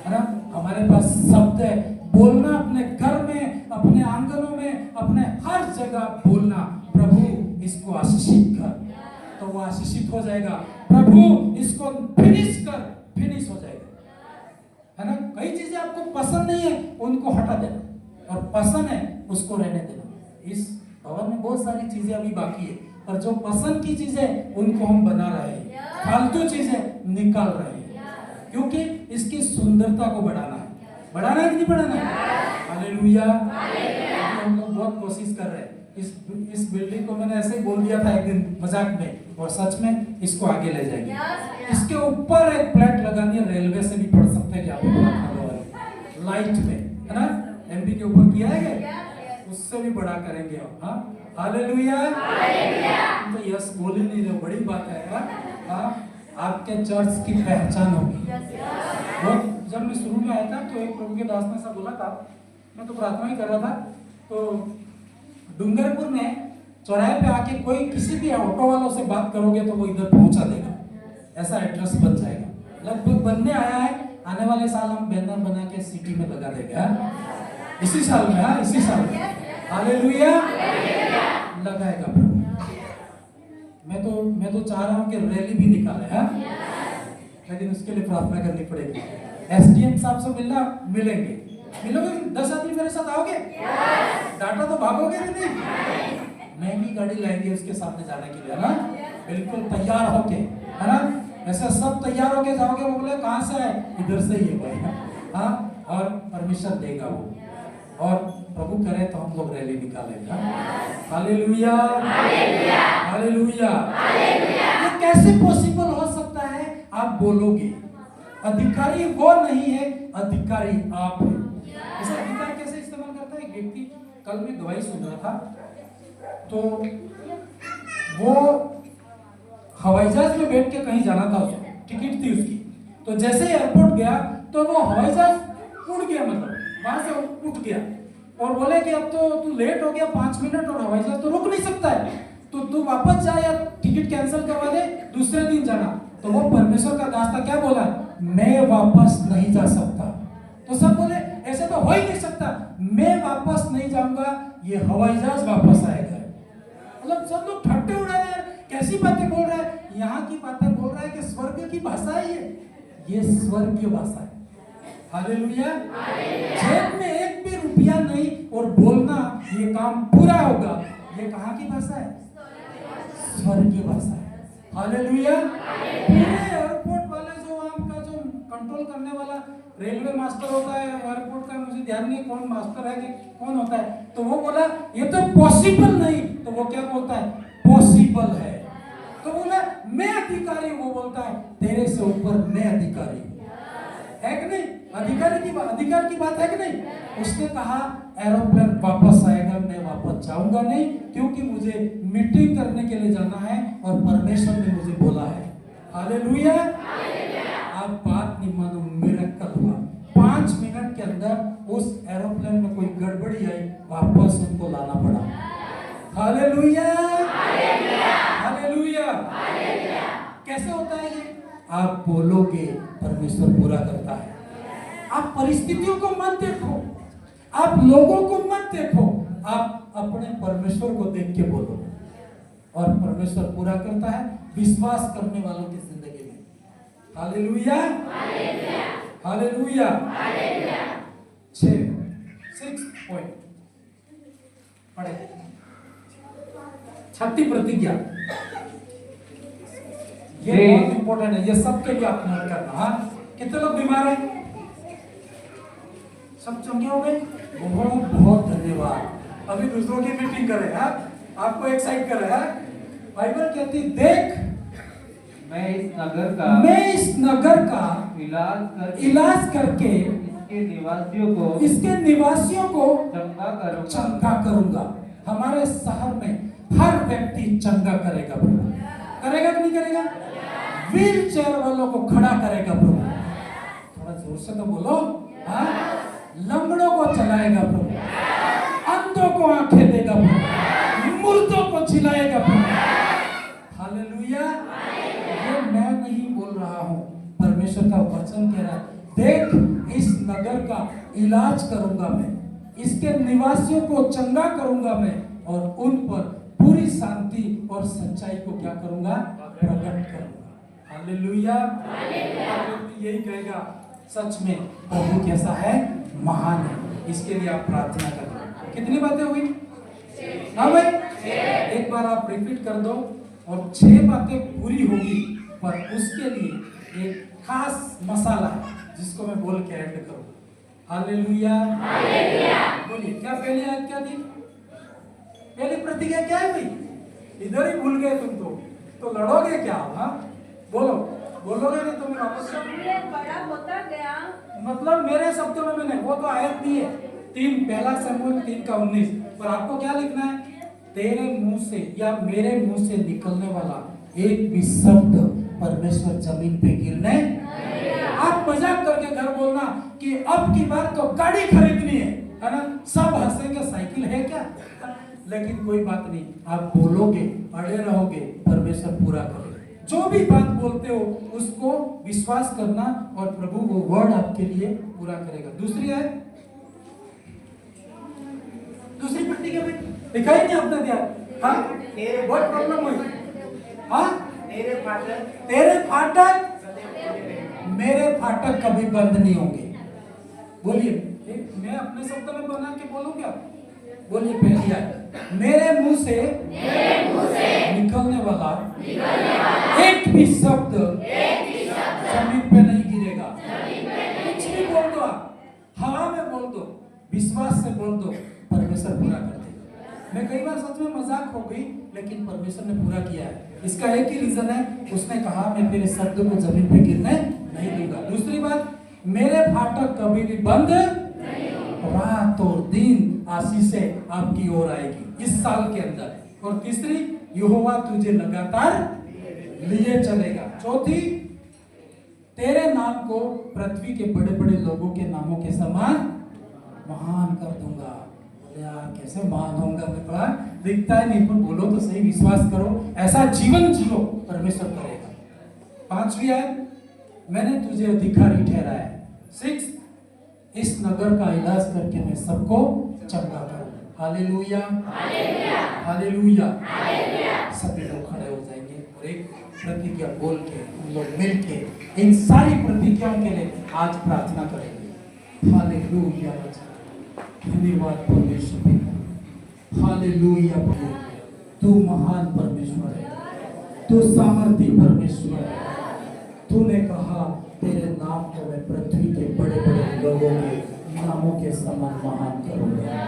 है ना। हमारे पास शब्द है, बोलना अपने घर में, अपने आंगनों में, अपने हर जगह बोलना प्रभु इसको आशीषित कर, तो वो आशीषित हो जाएगा। प्रभु इसको फिनिश कर, फिनिश हो जाएगा, है ना। कई चीजें आपको पसंद नहीं है उनको हटा देना, और पसंद है उसको रहने देना। इस भवन में बहुत सारी चीजें अभी बाकी है, पर जो पसंद की चीजें उनको हम बना रहे हैं, फालतू चीजें निकाल रहे हैं, क्योंकि इसकी सुंदरता को बढ़ाना है। बढ़ाना है कि नहीं बढ़ाना है? हालेलुया। हम लोग बहुत कोशिश कर रहे हैं। इस बिल्डिंग को मैंने ऐसे ही बोल दिया था एक दिन मजाक में, और सच में इसको आगे ले जाएंगे। इसके ऊपर एक प्लेट लगानी है, रेलवे से भी पढ़ सकते हैं कि आप लाइट में, है ना। एमपी के ऊपर किया है क्या? उससे भी बड़ा करेंगे हम। हाँ हालेलुया। तो यस बोल ही नहीं रहे, बड़ी बात है। हाँ आपके चर्च की पहचान होगी। जब मैं शुरू में आया था तो एक प्रभु के दास ने ऐसा बोला था, मैं तो प्रार्थना ही कर रहा था, तो डूंगरपुर में चौराहे पे आके कोई किसी भी ऑटो वालों से बात करोगे तो वो इधर पहुंचा देगा, ऐसा एड्रेस बन जाएगा। लगभग बनने आया है, आने वाले साल हम बैनर बना के सिटी में लगा देंगे। इसी साल में, हाँ इसी साल में। हालेलुया। लगाएगा प्रभु। मैं तो चाह रहा हूँ कि रैली भी निकाले, हाँ, लेकिन उसके लिए प्रार्थना करनी पड़ेगी। एसडीएम साहब से मिलोगे 10 आदमी मेरे साथ आओगे? डाटा तो भागोगे कि नहीं? महंगी गाड़ी लाएंगे उसके सामने जाने के लिए, है ना। बिल्कुल तैयार होके, है ना। ऐसे सब तैयार होके जाओगे, वो बोले कहाँ से आए? इधर से ही है भाई, हाँ। और परमेश्वर देगा वो, और प्रभु करे तो हम लोग रैली निकालेंगे। Hallelujah, hallelujah. ये कैसे पॉसिबल हो सकता है? आप बोलोगे। अधिकारी वो नहीं है, अधिकारी आप है। ऐसा अधिकार कैसे इस्तेमाल करता है? एक व्यक्ति, कल मैं गवाही सुन रहा था, तो वो हवाई जहाज में बैठ के कहीं जाना था, उसको टिकट थी उसकी, तो जैसे एयरपोर्ट गया तो वो हवाई जहाज उड़ गया, मतलब वहां से उठ गया, और बोले कि अब तो तू लेट हो गया 5 मिनट, और हवाई जहाज तो रुक नहीं सकता है, तो तू वापस जा या टिकट कैंसिल करवा दे, दूसरे दिन जाना। तो वो परमेश्वर का दास था, क्या बोला? मैं वापस नहीं जा सकता। तो सब बोले ऐसे तो हो ही नहीं सकता, मैं वापस नहीं जाऊंगा, ये हवाई जहाज वापस आएगा। मतलब सब लोग ठट्टे उड़ा रहे हैं, कैसी बातें बोल रहे हैं, यहाँ की बातें बोल रहा है कि स्वर्ग की भाषा है ये स्वर्ग की भाषा है। हालेलुया। जेब में एक भी रुपया नहीं और बोलना ये काम पूरा होगा, ये कहाँ की भाषा है? स्वर्गीय भाषा है। हालेलुया। पूरे एयरपोर्ट वाले जो आपका जो कंट्रोल करने वाला रेलवे मास्टर होता है एयरपोर्ट का, मुझे ध्यान नहीं कौन मास्टर है कि कौन होता है, तो वो बोला ये तो पॉसिबल नहीं, तो वो क्या बोलता है? पॉसिबल है। तो बोला मैं अधिकारी, वो बोलता है तेरे से ऊपर मैं अधिकारी है कि नहीं? अधिकार की बात है कि नहीं? उसने कहा एरोप्लेन वापस आएगा, मैं वापस जाऊंगा नहीं, क्योंकि मुझे मीटिंग करने के लिए जाना है और परमेश्वर ने मुझे बोला है। हालेलुया। आप बात नहीं मानो, मिरेकल हुआ। 5 मिनट के अंदर उस एरोप्लेन में कोई गड़बड़ी आई, वापस उनको लाना पड़ा। हालेलुया। हालेलुया। कैसे होता है ये? आप बोलोगे, परमेश्वर पूरा करता है। आप परिस्थितियों को मत देखो, आप लोगों को मत देखो, आप अपने परमेश्वर को देख के बोलो और परमेश्वर पूरा करता है विश्वास करने वालों की जिंदगी में। हालेलुया। हालेलुया। 6 पॉइंट पढ़े। 6ठी प्रतिज्ञा, ये बहुत इंपॉर्टेंट है, ये सबके लिए आप नोट करना। हाँ, कितने लोग बीमार हैं? सब चंगे हो गए? बहुत बहुत धन्यवाद। अभी दूसरों की मीटिंग करें, हाँ, आपको एक्साइट कर रहा है। बाइबल कहती देख मैं इस नगर का इलाज करके इसके निवासियों को चंगा करूंगा। हमारे शहर में हर व्यक्ति चंगा करेगा प्रभु। करेगा कि नहीं करेगा? व्हील चेयर वालों को खड़ा करेगा प्रभु। थोड़ा जोर से तो बोलो। हाँ, लंगड़ों को चलाएगा प्रभु, अंधों को आंखें देगा प्रभु, मुर्दों को जिलाएगा प्रभु। हालेलुया। ये मैं नहीं बोल रहा हूँ, परमेश्वर का वचन कह रहा है। देख इस नगर का इलाज करूंगा मैं, इसके निवासियों को चंगा करूंगा मैं, और उन पर पूरी शांति और सच्चाई को क्या करूंगा? प्रकट करूंगा। हालेलुया। यही कहेगा सच में प्रभु कैसा है? महान है। इसके लिए आप प्रार्थना करें। कितनी बातें हुई? हाँ भाई, एक बार आप रिपीट कर दो और 6 बातें पूरी होगी, पर उसके लिए एक खास मसाला है जिसको मैं बोल के ऐड करूंगा। हालेलुया। बोलिए, क्या पहली आयत क्या थी? पहली प्रतिज्ञा क्या है भाई? इधर ही भूल गए तुम तो लड़ोगे क्या? हाँ, बोलोगे नहीं तुम वापस? बड़ा होता गया, मतलब मेरे शब्दों में मैंने वो तो आयत दी है 3 पहला शमूएल 3:19, पर आपको क्या लिखना है? तेरे मुंह से या मेरे मुंह से निकलने वाला एक भी शब्द परमेश्वर जमीन पे गिरने। आप मजाक करके घर बोलना कि अब की बार तो गाड़ी खरीदनी है ना? सब हंसेंगे, साइकिल है क्या? लेकिन कोई बात नहीं, आप बोलोगे, अड़े रहोगे, परमेश्वर पूरा करेगा। जो भी बात बोलते हो उसको विश्वास करना और प्रभु वो वर्ड आपके लिए पूरा करेगा। दूसरी है, दूसरी प्रतिज्ञा में दिखाई नहीं आपने दिया। हाँ, बहुत प्रॉब्लम हुई। हाँ, तेरे फाटक मेरे फाटक कभी बंद नहीं होंगे। बोलिए, मैं अपने शब्द में बना के बोलूं क्या? बोलिए, पहली आयत, मेरे मुंह से निकलने वाला एक भी शब्द जमीन पे नहीं गिरेगा। कुछ भी बोल दो, आप हवा में बोल दो, विश्वास से बोल दो, परमेश्वर पूरा कर देगा। मैं कई बार सच में मजाक हो गई, लेकिन परमेश्वर ने पूरा किया है। इसका एक ही रीजन है, उसने कहा मैं तेरे शब्द को जमीन पे गिरने नहीं दूंगा। दूसरी बात, मेरे फाटक कभी भी बंद रात और दिन आशीषें आपकी ओर आएगी इस साल के अंदर। और तीसरी, यहोवा तुझे लगातार लिए चलेगा। चौथी, तेरे नाम को पृथ्वी के बड़े बड़े लोगों के नामों के समान महान कर दूंगा। यार कैसे महान होगा? मैं थोड़ा दिखता है नहीं, पर बोलो तो सही, विश्वास करो, ऐसा जीवन जियो, परमेश्वर करेगा। 5वीं आयत, मैंने तुझे अधिकारी ठहराया है। 6, इस नगर का इलाज करके मैं सबको चंगा करूं। हालेलुया। हालेलुया। सभी लोग खड़े हो जाएंगे और एक प्रतिज्ञा बोल के हम लोग मिल के इन सारी प्रतिज्ञाओं के लिए आज प्रार्थना करेंगे। हालेलुया। धन्यवाद परमेश्वर। हालेलुया। तू महान परमेश्वर है। तू सामर्थी परमेश्वर है। तूने कहा तेरे नाम को मैं पृथ्वी के बड़े बड़े लोगों के नामों के समान महान करूंगा।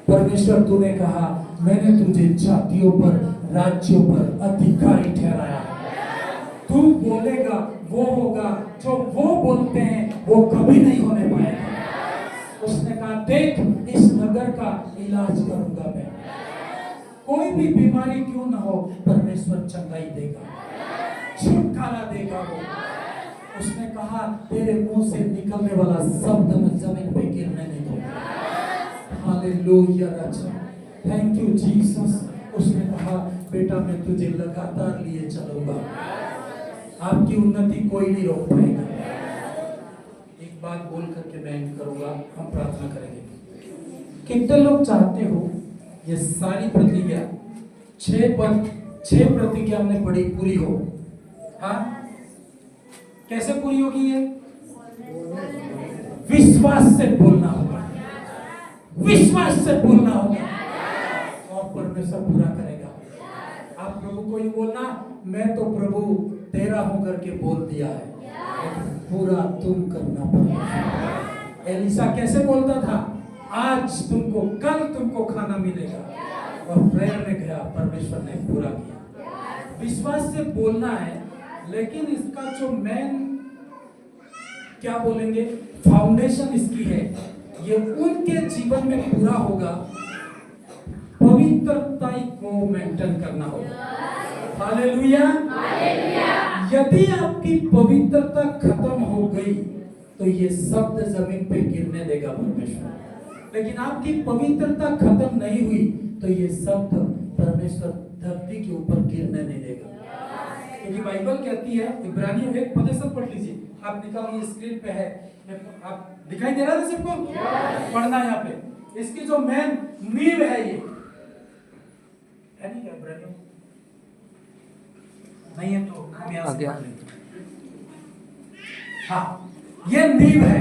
परमेश्वर तूने कहा मैंने तुझे जातियों पर, राज्यों पर अधिकारी ठहराया। तू बोलेगा वो होगा, जो वो बोलते हैं वो कभी नहीं होने पाएगा। उसने कहा देख इस नगर का इलाज करूंगा मैं, कोई भी बीमारी क्यों ना हो परमेश्वर चंगाई देगा, छुटकारा देगा वो। उसने कहा तेरे मुंह से निकलने वाला शब्द मैं जमीन पे गिरने नहीं दूंगा। Hallelujah Raja, thank you Jesus. उसने कहा बेटा मैं तुझे लगातार लिए चलूंगा, आपकी उन्नति कोई नहीं रोक पाएगा। एक बात बोल करके मैं करूंगा, हम प्रार्थना करेंगे। कितने लोग चाहते हो ये सारी प्रतिज्ञा 6 प्रतिज्ञा हमने पढ़ी पूरी हो? हाँ, कैसे पूरी होगी ये? विश्वास से बोलना होगा, विश्वास से बोलना होगा और परमेश्वर पूरा करेगा। आप प्रभु को ही बोलना मैं तो प्रभु तेरा होकर के बोल दिया है, लेकिन पूरा तुम करना पड़ेगा। एलिसा कैसे बोलता था? आज तुमको, कल तुमको खाना मिलेगा, और प्रेयर में गया, परमेश्वर ने पूरा किया। विश्वास से बोलना है, लेकिन इसका जो मेन क्या बोलेंगे फाउंडेशन इसकी है, ये उनके जीवन में पूरा होगा, पवित्रता को मेंटेन करना होगा। हालेलुया। यदि आपकी पवित्रता खत्म हो गई तो ये शब्द जमीन पे गिरने देगा परमेश्वर, लेकिन आपकी पवित्रता खत्म नहीं हुई तो ये शब्द परमेश्वर धरती के ऊपर गिरने नहीं देगा। क्योंकि बाइबल कहती है, इब्रानियों 1:15 पढ़ लीजिए, आप निकालिए, स्क्रीन पे है, आप दिखाई दे रहा है सबको? पढ़ना यहाँ पे, इसकी जो मेन नींव है ये है, नहीं क्या इब्रानियों? नहीं है तो हम यहाँ से पढ़ लेंगे। हाँ, ये नींव है।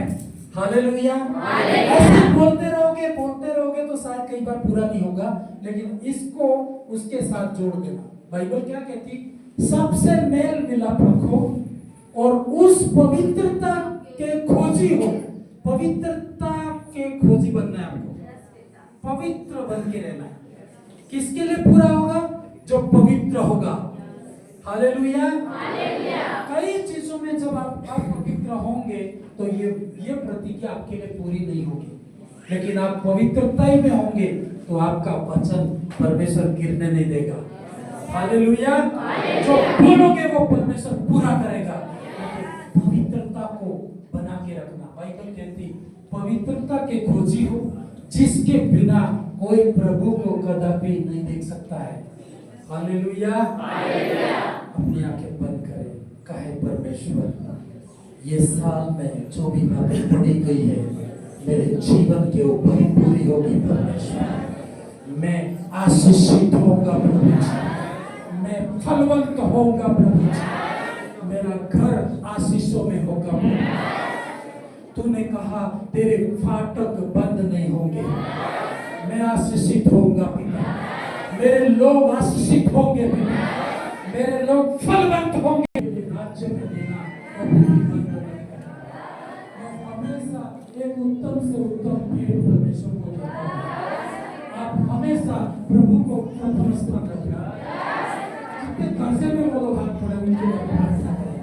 हालेलुया। ऐसे बोलते रहोगे तो शायद कई बार पूरा नहीं होगा, लेकिन इसको उसके साथ जोड़ देना। बाइबल क्या कहती? सबसे मेल मिलाप रखो और उस पवित्रता के खोजी हो। पवित्रता के खोजी बनना है आपको, पवित्र बन के रहना है। किसके लिए पूरा होगा? जो पवित्र होगा। हालेलुया। कई चीजों में जब आप अपवित्र होंगे तो ये प्रतिज्ञा आपके लिए पूरी नहीं होगी, लेकिन आप पवित्रता ही में होंगे तो आपका वचन परमेश्वर गिरने नहीं देगा। हालेलुया। जो बोलोगे वो परमेश्वर पूरा करेगा। पवित्रता को बना के रखना। बाइबल कहती पवित्रता के खोजी हो, जिसके बिना कोई प्रभु को कदापि नहीं देख सकता है। हालेलुया। अपनी आंखें बंद करें, कहे परमेश्वर ये साल में जो भी बातें पढ़ी गई है मेरे जीवन के ऊपर पूरी होगी। परमेश्वर मैं आशीषित होगा प्रभु जी, मैं फलवंत होगा प्रभु जी, मेरा घर आशीषों में होगा प्रभु। तूने कहा तेरे फाटक बंद नहीं होंगे, मैं आशीषित होऊंगा पिता, मेरे लोग आशीषित होंगे पिता, मेरे लोग फलवंत होंगे। राज्य में देना हमेशा एक उत्तम से उत्तम भेंट परमेश्वर को देना। आप हमेशा प्रभु को प्रथम स्थान रखना। कितने कर्जे में वो लोग हाथ पड़े उनके लिए प्रार्थना करें।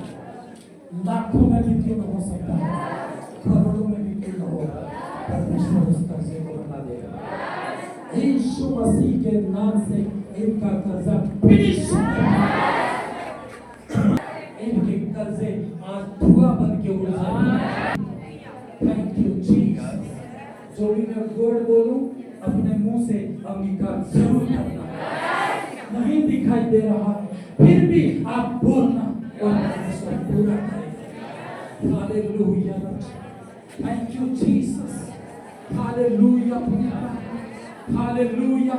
लाखों में भी क्यों न हो सकता है, करोड़ों में भी क्यों न हो, परमेश्वर उस कर्जे को बना देगा। यीशु मसीह के नाम से इनका कर्जा फिनिश, इनके कर्जे आज धुआं बन के उड़ जाएंगे। Thank you Jesus. जो भी मैं वर्ड बोलूं अपने मुंह से अंगीकार जरूर करना। नहीं दिखाई दे रहा फिर भी आप बोलना और परमेश्वर पूरा करेगा। Hallelujah. Thank you Jesus. Hallelujah. Hallelujah.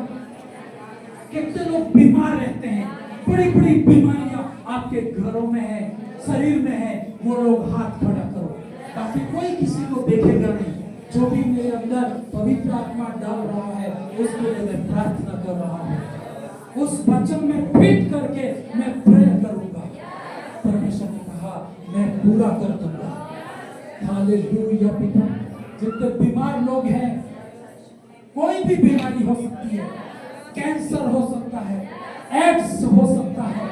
कितने लोग बीमार रहते हैं, बड़ी बड़ी बीमारियां आपके घरों में है, शरीर में है, वो लोग हाथ खड़ा करो, ताकि कोई किसी को देखेगा नहीं। जो भी मेरे अंदर पवित्र आत्मा डाल रहा है उसके लिए मैं प्रार्थना कर रहा हूँ। उस वचन में फिट करके मैं हालेलुया पिता, जितने बीमार लोग हैं, कोई भी बीमारी हो सकती है, कैंसर हो सकता है, एड्स हो सकता है,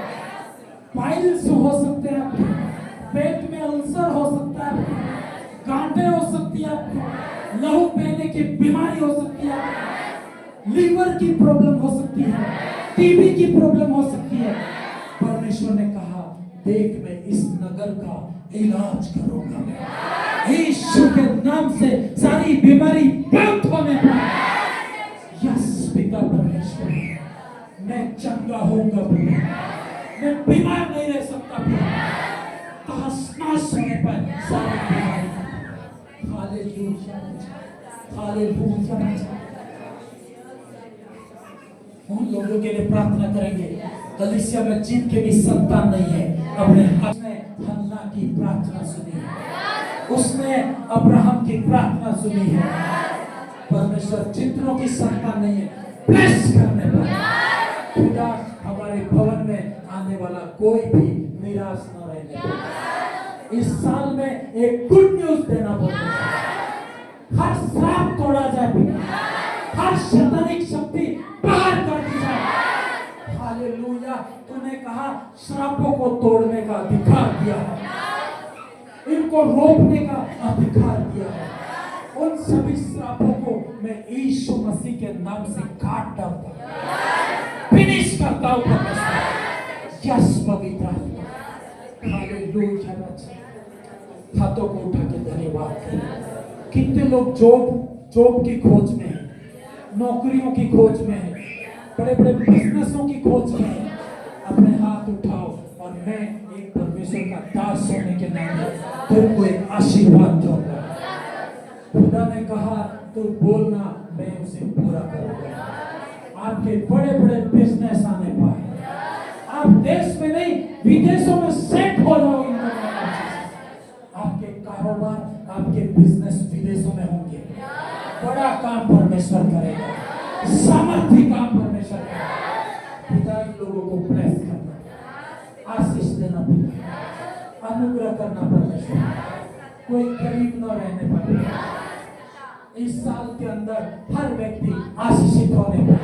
पाइल्स हो सकते हैं, पेट में अल्सर हो सकता है, गांठें हो सकती है, लहू बहने की बीमारी हो सकती है, लीवर की प्रॉब्लम हो सकती है, टीबी की प्रॉब्लम हो सकती है। परमेश्वर ने कहा, देख मैं इस नगर का इलाज करूंगा, यीशु के नाम से सारी बीमारी बंद होने पाए। यस पिता परमेश्वर, मैं चंगा होऊंगा पिता, मैं बीमार नहीं रह सकता पिता, तहस-नहस होने पाए सारी बीमारी। Hallelujah, hallelujah. उन लोगों के लिए प्रार्थना करेंगे कलीसिया में जिनके भी संतान नहीं है, अपने हाथ में हन्ना की प्रार्थना सुनी है, उसने अब्राहम की प्रार्थना सुनी है। परमेश्वर जितनों की संतान नहीं है, ब्लेस करने पर खुदा हमारे भवन में आने वाला कोई भी निराश न रहने पाए। इस साल में एक गुड न्यूज देना पड़ता है, हर श्राप तोड़ा जाए, हर शैतानिक शक्ति बाहर कर दी जाए। हालेलुया, तूने कहा श्रापों को तोड़ने का अधिकार दिया है, इनको रोकने का अधिकार दिया है। उन सभी श्रापों को मैं यीशु मसीह के नाम से काट डालता हूं, फिनिश करता हूं परमेश्वर। यस पवित्र आत्मा, हालेलुया। हाथों को उठा के धन्यवाद करें। कितने लोग जॉब की खोज में हैं, नौकरियों की खोज में है, बड़े बड़े बिजनेसों की खोज में है। अपने हाथ उठाओ और मैं एक परमेश्वर का दास होने के नाते तुमको एक आशीर्वाद दूंगा। खुदा ने कहा तो बोलना, मैं उसे पूरा करूंगा। आपके बड़े बड़े बिजनेस आने पाए, आप देश में नहीं विदेशों में सेट हो जाओगे। आपके कारोबार, आपके बिजनेस विदेशों में होंगे। बड़ा काम परमेश्वर करेगा, सामर्थ्य काम परमेश्वर करेगा। पिता इन लोगों को ब्लेस करना, आशीष देना पिता, अनुग्रह करना परमेश्वर, कोई गरीब न रहने पाए। इस साल के अंदर हर व्यक्ति आशीषित होने पाए।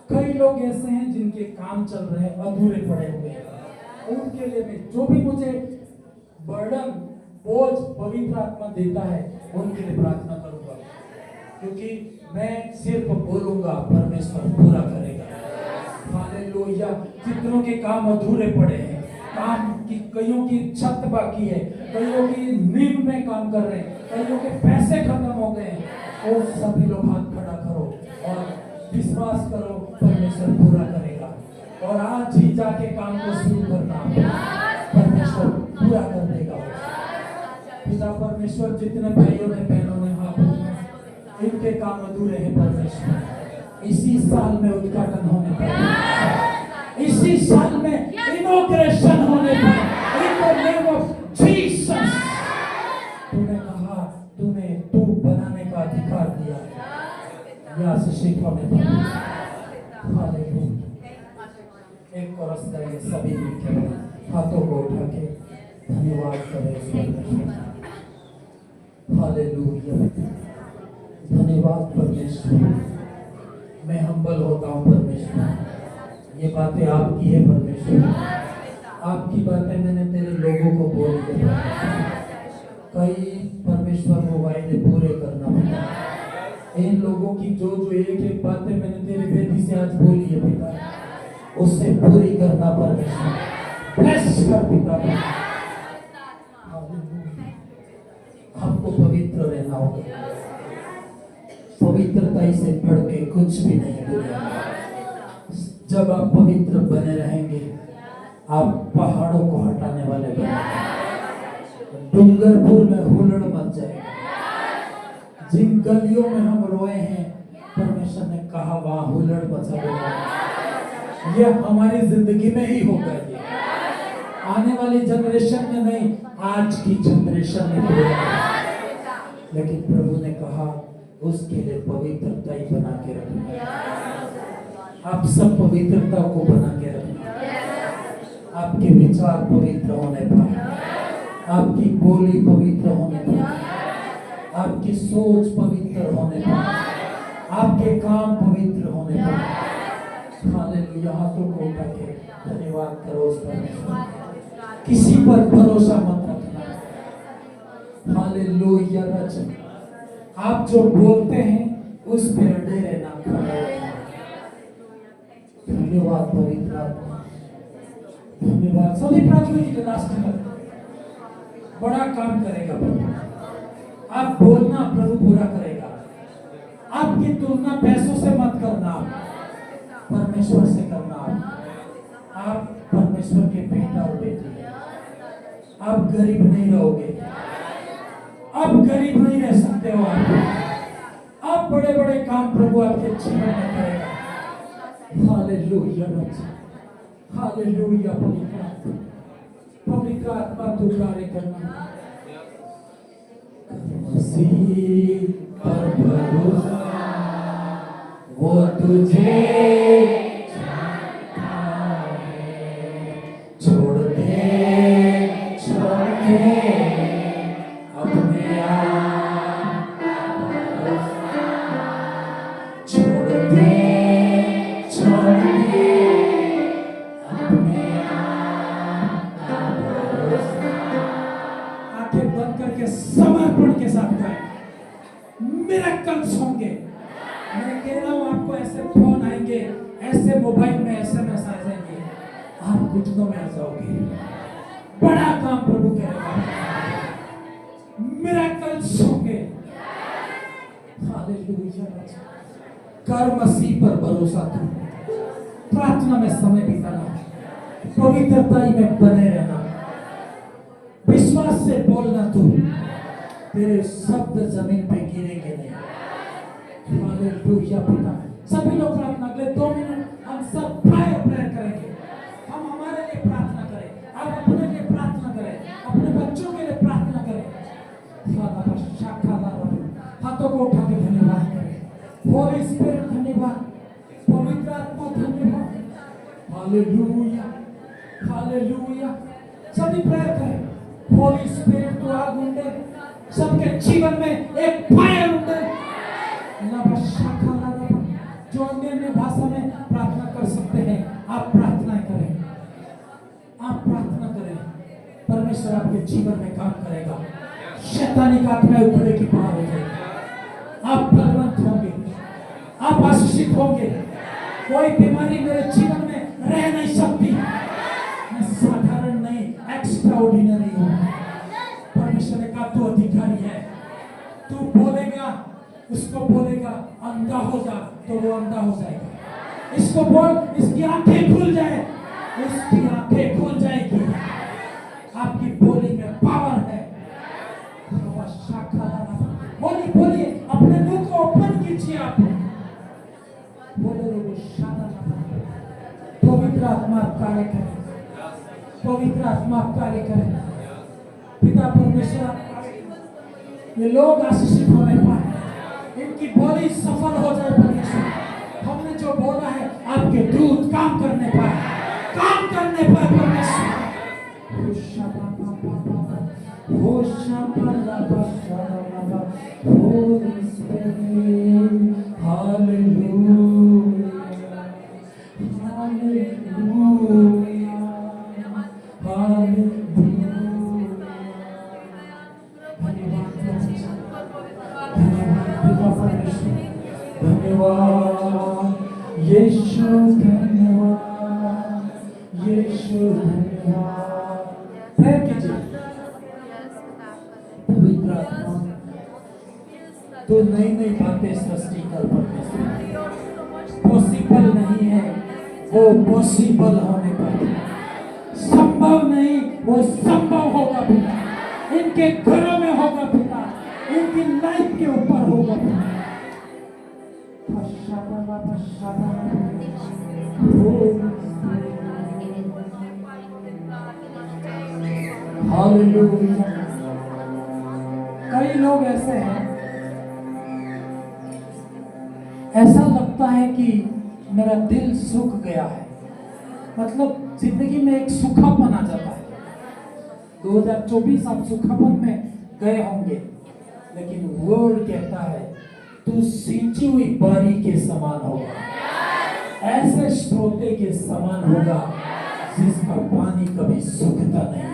कई लोग ऐसे हैं जिनके काम चल रहे हैं, अधूरे पड़े हुए हैं, उनके लिए भी जो भी मुझे बर्डन, बोझ पवित्र आत्मा देता है, उनके लिए प्रार्थना करूंगा, क्योंकि मैं सिर्फ बोलूंगा, परमेश्वर पूरा करेगा। हालेलुया। जितनों के काम अधूरे पड़े हैं, काम की, कईयों की छत बाकी है, कईयों की नींव में काम कर रहे हैं, कईयों के पैसे खत्म हो गए हैं, और सभी लोग हाथ खड़ा करो और विश्वास करो, परमेश्वर पूरा करेगा। और आज ही जाके काम को शुरू करना, परमेश्वर पूरा कर देगा। पिता परमेश्वर, जितने भाइयों ने बहनों ने हाथ उठाए, इनके काम अधूरे हैं परमेश्वर, इसी साल में उद्घाटन होने पर, इसी साल में इनॉग्रेशन होने पर, in the name of Jesus. तूने कहा, तू बनाने का अधिकार दिया, यहाँ से शिफ्ट होने पर। हालेलुया। एक कोरस गाइए सभी मिलकर, हाथों को उठा के धन्यवाद करें। हालेलुया, धन्यवाद परमेश्वर। मैं हम्बल होता हूँ परमेश्वर, ये बातें आपकी है परमेश्वर, आपकी बातें मैंने तेरे लोगों को बोल दिया। कई परमेश्वर वो वायदे पूरे करना पड़ता, इन लोगों की जो एक एक बातें मैंने तेरी बेटी से आज बोली है पिता, उससे पूरी करना परमेश्वर। ब्लेस कर पिता, हमको पवित्र रहना होगा, पवित्रता से बढ़ के कुछ भी नहीं दुनिया में। जब आप पवित्र बने रहेंगे, आप पहाड़ों को हटाने वाले बनेंगे। डूंगरपुर में हुल्लड़ मच जाएगा। जिन गलियों में हम रोए हैं, परमेश्वर ने कहा वहां हुल्लड़ मचा देगा। ये हमारी जिंदगी में ही होगा, ये आने वाली जनरेशन में नहीं, आज की जनरेशन में होगा। लेकिन प्रभु ने कहा उसके लिए पवित्रता ही बना के रखना। आप सब पवित्रता को बना के रखना, आपके विचार पवित्र होने पाए, आपकी बोली पवित्र होने पाए, आपकी सोच पवित्र होने पाए, आपके काम पवित्र होने पाए। हालेलुया। हाथों को उठा के धन्यवाद करो उस परमेश्वर का। किसी पर भरोसा मत रखना। हालेलुया। आप जो बोलते हैं उस पे अड़े रहना, खड़े रहना। धन्यवाद पवित्र आत्मा, धन्यवाद। सभी प्रार्थना की तलाश करें, बड़ा काम करेगा प्रभु। आप बोलना, प्रभु पूरा करेगा। आपकी तुलना पैसों से मत करना, परमेश्वर से करना। आप परमेश्वर के बेटा और बेटी हैं। आप गरीब नहीं रहोगे, आप गरीब नहीं रह सकते हो। आप बड़े बड़े काम प्रभु आपके जीवन में करेगा। Hallelujah, hallelujah. पवित्र आत्मा तू कार्य करना। मसीह पर भरोसा, वो तुझे जानता है। छोड़ दे अपने आप, छोड़ दे अपने आप। आंखें बंद करके समर्पण के साथ गाएं। मिरेकल्स होंगे। मैं कह रहा हूं आपको ऐसे फोन आएंगे, ऐसे मोबाइल में SMS आ जाएंगे, आप घुटनों में आ जाओगे। बड़ा काम प्रभु करेगा। मिरेकल्स होंगे। हालेलुया। कर मसीह पर भरोसा कर, प्रार्थना में समय बिताना, पवित्रता में बने रहना, विश्वास से बोलना। तू तेरे शब्द जमीन पे गिरेंगे नहीं। हालेलुया। पिता, सभी लोग प्रार्थना अगले 2 मिनट हम सब फायर प्रेयर करेंगे। हम हमारे लिए प्रार्थना करें, आप अपने लिए प्रार्थना करें, अपने बच्चों के लिए प्रार्थना करें। हाथों को उठा के धन्यवाद करें। होली स्पिरिट धन्यवाद, पवित्र आत्मा धन्यवाद। Hallelujah, hallelujah. सभी प्रेयर करें। होली स्पिरिट तो आग उंडे, सबके जीवन में एक फायर उंडे। जो अन्य भाषा में प्रार्थना कर सकते हैं, आप प्रार्थना करें, आप प्रार्थना करें। परमेश्वर आपके जीवन में काम करेगा। शैतानी का आत्मा उखड़े की पार हो जाएगी। आप बलवंत होंगे, आप आशीषित होंगे। कोई बीमारी मेरे जीवन में रह नहीं सकती। मैं साधारण नहीं, एक्स्ट्रा ऑर्डिनरी हूँ। परमेश्वर ने कहा तू अधिकारी है। तू बोलेगा, उसको बोलेगा अंधा हो जा, तो वो अंधा हो जाएगा। इसको बोल, इसकी आंखें खुल जाए, उसकी आंखें खुल जाएगी। आपकी बोली में पावर है। बोलिए, बोलिए, अपने मुंह को ओपन कीजिए। आप बोलो, पवित्र आत्मा कार्य करे, पवित्र आत्मा कार्य करे। पिता परमेश्वर, ये लोग आशीषित होने पाए, इनकी बोली सफल हो जाए। परमेश्वर, हमने जो बोला है आपके दूत काम करने पाए, काम करने पाए। परमेश्वर, धन्यवाद यीशु, धन्यवाद यीशु, धन्यवाद। प्रेयर कीजिए। पवित्र आत्मा तो नई नई बातें सृष्टि कर। पॉसिबल नहीं है, वो पॉसिबल होने पर, संभव नहीं, वो संभव होगा पिता। इनके घरों में होगा पिता, इनकी लाइफ के ऊपर होगा पिता। हालेलुया। कई लोग ऐसे हैं, ऐसा लगता है कि मेरा दिल सूख गया है, मतलब जिंदगी में एक सूखापन आ जाता है। 2024 आप सुखापन में गए होंगे, लेकिन वर्ड कहता है तू सिंची हुई बारी के समान होगा, ऐसे स्रोते के समान होगा जिसका पानी कभी सूखता नहीं।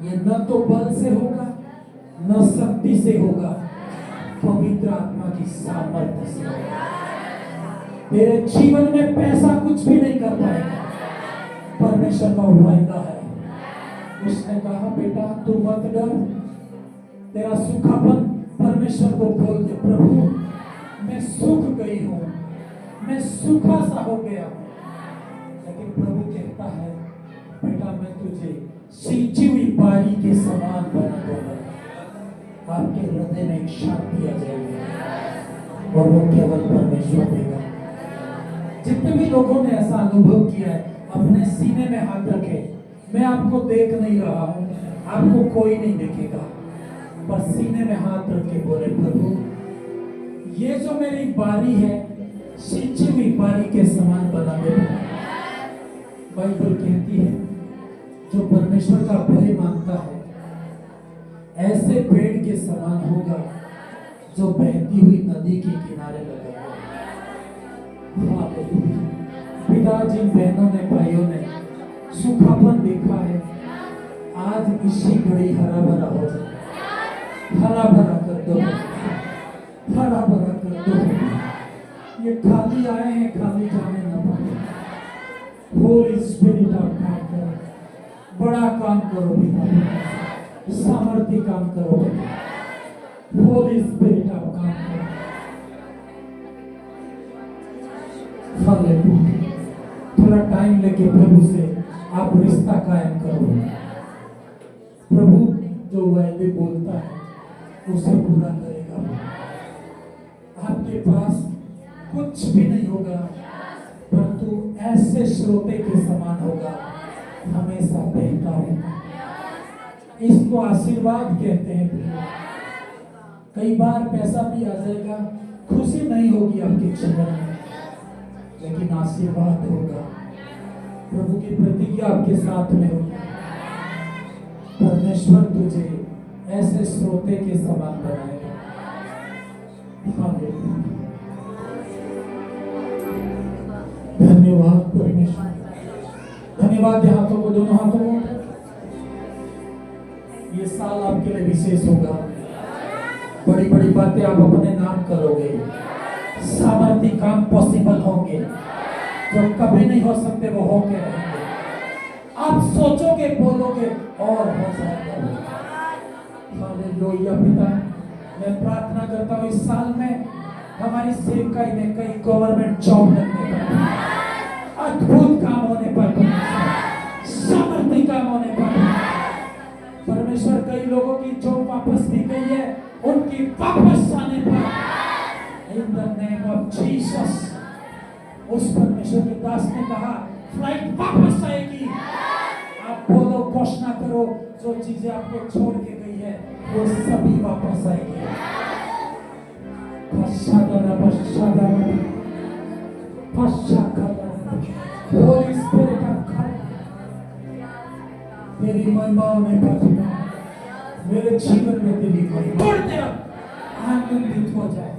ये न तो बल से होगा, न शक्ति से होगा, पवित्र आत्मा की सामर्थ्य से होगा। तेरे जीवन में पैसा कुछ भी नहीं कर पाएगा, परमेश्वर का वायदा है। उसने कहा बेटा तू मत डर, तेरा सुखापन परमेश्वर को बोल दे, प्रभु मैं सूख गई हूं, मैं सूखा सा हो गया हूं। लेकिन प्रभु कहता है बेटा मैं तुझे सिंची हुई बारी के समान बना दूंगा। आपके हृदय में एक शांति आ जाएगी और वो केवल परमेश्वर देगा। जितने भी लोगों ने ऐसा अनुभव किया है अपने सीने में हाथ रखे। मैं आपको देख नहीं रहा हूं, आपको कोई नहीं देखेगा, पर सीने में हाथ रख के बोले प्रभु ये जो मेरी बारी है सिंची हुई बारी के समान बना दे। बाइबल कहती है जो परमेश्वर का भय मानता है ऐसे पेड़ के समान होगा जो बहती हुई नदी के किनारे लगा हुआ। पिता जिन बहनों ने भाइयों ने सूखापन देखा है, आज इसी घड़ी हरा भरा हो जाए, हरा भरा कर दो, हरा भरा कर दो। ये खाली आए हैं, खाली जाने न पाए। होली स्पिरिट आप काम करो, बड़ा काम करो पिता, सामर्थ्य काम करो। होली स्पिरिट आप काम करो। हालेलुया। थोड़ा टाइम लेके प्रभु से आप रिश्ता कायम करो। प्रभु जो वायदे बोलता है उसे पूरा करेगा। आपके पास कुछ भी नहीं होगा, परंतु ऐसे स्रोते के समान होगा, हमेशा बहता होगा। इसको आशीर्वाद कहते हैं। कई बार पैसा भी आ जाएगा, खुशी नहीं होगी आपके जीवन में, लेकिन आशीर्वाद होगा। प्रभु की प्रतिज्ञा आपके साथ में होगी। परमेश्वर तुझे ऐसे स्रोते के समान बनाएगा। हालेलुया। धन्यवाद परमेश्वर, धन्यवाद। हाथों को, दोनों हाथों को। ये साल आपके लिए विशेष होगा। बड़ी बड़ी बातें आप अपने नाम करोगे, सामर्थ्य काम पॉसिबल होंगे, जो कभी नहीं हो सकते वो होके रहेंगे। आप सोचोगे, बोलोगे और हो जाएगा। हालेलुया। पिता मैं प्रार्थना करता हूँ इस साल में हमारी सेवकाई में कई गवर्नमेंट जॉब लगने पर, अद्भुत काम होने पर, सामर्थ्य काम होने पर, परमेश्वर कई लोगों की जॉब वापस भी गई है, उनकी वापस आने पर, in the name of Jesus. उस परमेश्वर के दास ने कहा फ्लाइट वापस आएगी। आप बोलो, घोषणा करो, जो चीजें आपको छोड़ के गई है वो सभी वापस आएगी। होली स्पिरिट ऑफ गॉड, तेरी महिमा में प्रतिमा मेरे जीवन में तेरी महिमा बढ़ते आनंदित हो जाए,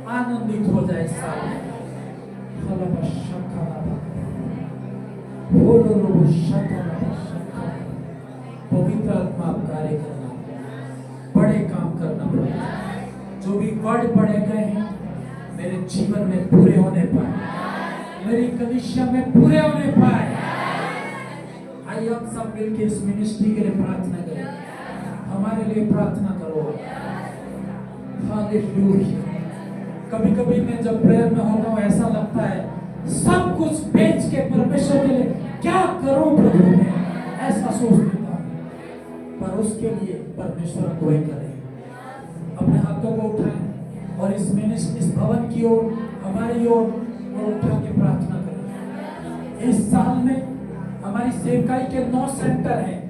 आनंदित हो जाए। सारे पवित्र आत्मा कार्य करना, बड़े काम करना पड़ेगा। जो भी वर्ड पढ़े गए हैं मेरे जीवन में पूरे होने पाए, मेरी कलीसिया में पूरे होने पाए। आइए हम सब मिलकर इस मिनिस्ट्री के लिए प्रार्थना करें। हमारे लिए प्रार्थना करो। हालेलुया। कभी कभी मैं जब प्रेयर में होता हूँ ऐसा लगता है सब कुछ बेच के परमेश्वर के लिए क्या करूं प्रभु में, ऐसा सोच लेता हूं। पर उसके लिए परमेश्वर अगुवाई करे। अपने हाथों को उठाएं और इस मिनिस्ट्री, इस भवन की ओर, हमारी ओर उठा के प्रार्थना करें। इस साल में हमारी सेवकाई के 9 सेंटर हैं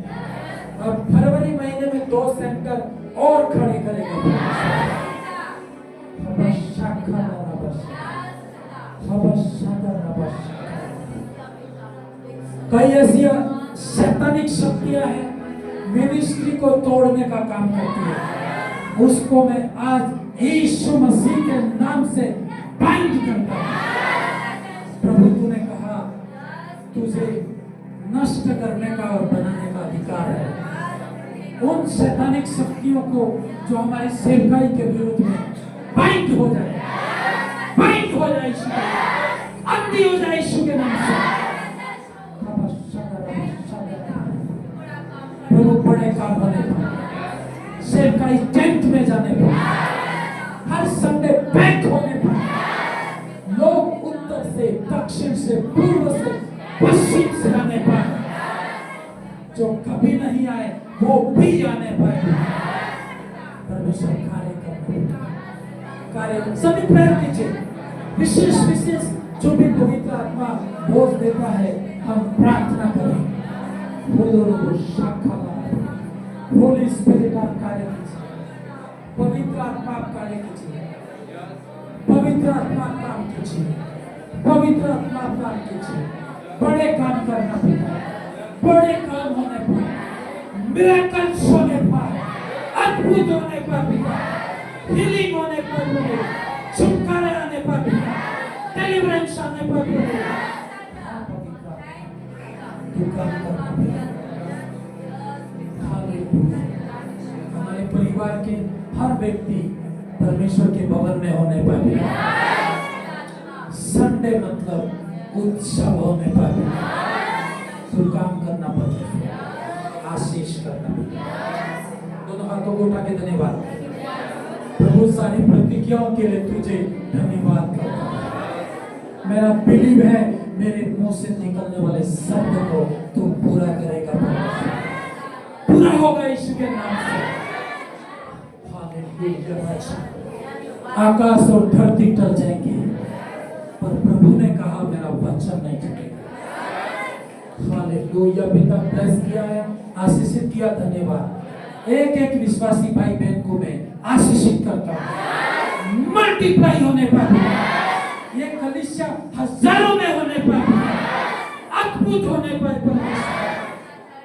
और फरवरी महीने में 2 सेंटर और खड़े करेगा। कई ऐसी शैतानिक शक्तियां हैं, मिनिस्ट्री को तोड़ने का काम करती है, उसको मैं आज यीशु मसीह के नाम से बाइंड करता हूं। प्रभु तूने कहा तुझे नष्ट करने का और बनाने का अधिकार है। उन शैतानिक शक्तियों को जो हमारी सेवकाई के विरुद्ध में बाइंड हो जाए, बाइंड हो जाए, यीशु अंधी हो जाए यीशु के नाम से। प्रभु बड़े काम होने पर, सेवकाई टेंट में जाने पर, हर संडे पैक होने पर, लोग उत्तर से, दक्षिण से, पूर्व से, पश्चिम से आने पर, जो कभी नहीं आए वो भी आने पर परमेश्वर कार्य सभी प्रेयर कीजिए। विशेष विशेष जो भी पवित्र आत्मा बोध देता है हम प्रार्थना करें। होली स्पिरिट आप कार्य कीजिए, पवित्र आत्मा आप कार्य कीजिए, पवित्र आत्मा काम कीजिए, पवित्र आत्मा काम कीजिए। बड़े काम करना पिता, बड़े काम होने पर, मिरेकल्स होने पर, अद्भुत होने पर पिता, हीलिंग होने पर प्रभु, छुटकारा आने पर पिता, डिलीवरेंस आने पर प्रभु, तू काम करना पिता। हमारे परिवार के हर व्यक्ति परमेश्वर के भवन में होने पर पिता, संडे मतलब उत्सव होने पर तो काम करना पड़ता, आशीष करना पड़ता। दोनों हाथों को उठा के धन्यवाद प्रभु, सारी प्रतिज्ञाओं के लिए तुझे धन्यवाद करता हूं। मेरा बिलीव है मेरे मुंह से निकलने वाले शब्द को तू पूरा करेगा, पूरा होगा यीशु के नाम से। हालेलुया। आकाश और धरती टल जाएंगे पर प्रभु ने कहा मेरा वचन नहीं टलेगा। हालेलुया। पिता ब्लेस किया है, आशीषित किया, धन्यवाद। एक एक विश्वासी भाई बहन को मैं आशीषित करता हूँ, मल्टीप्लाई होने पर, ये कलीसिया हजारों में होने पर, अद्भुत होने पर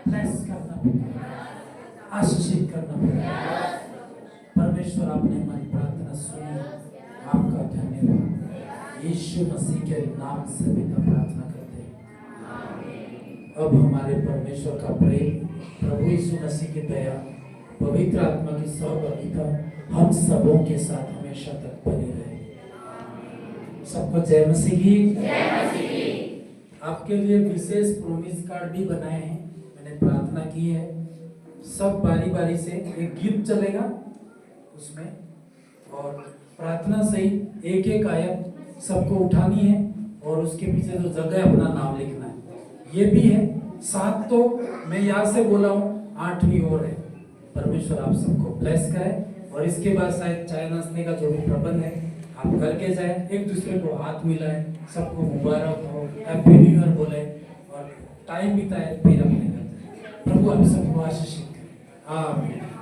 ब्लेस करना पिता, आशीषित करना पिता। परमेश्वर आपने हमारी प्रार्थना सुनी, आपका धन्यवाद। यीशु मसीह के नाम से पिता प्रार्थना करते हैं। अब हमारे परमेश्वर का प्रेम, प्रभु यीशु मसीह की दया, पवित्र आत्मा की सहभागिता हम सबों के साथ हमेशा तक बनी रहे। सबको जय मसीह की। आपके लिए विशेष प्रोमिस कार्ड भी बनाए हैं, मैंने प्रार्थना की है। सब बारी बारी से एक गीत चलेगा उसमें, और प्रार्थना सहित एक एक आयत सबको उठानी है और उसके पीछे जो जगह अपना नाम लिखना है। ये भी है, 7 तो मैं यहाँ से बोला हूँ, 8वीं और है। परमेश्वर आप सबको ब्लेस करे। और इसके बाद शायद चाय नाश्ते का जो भी प्रबंध है आप करके जाए, एक दूसरे को हाथ मिलाए, सबको मुबारक हो, हैप्पी न्यू ईयर बोले और टाइम बिताए, फिर अपने घर जाए। प्रभु आप सबको आशीषित करे। आमीन।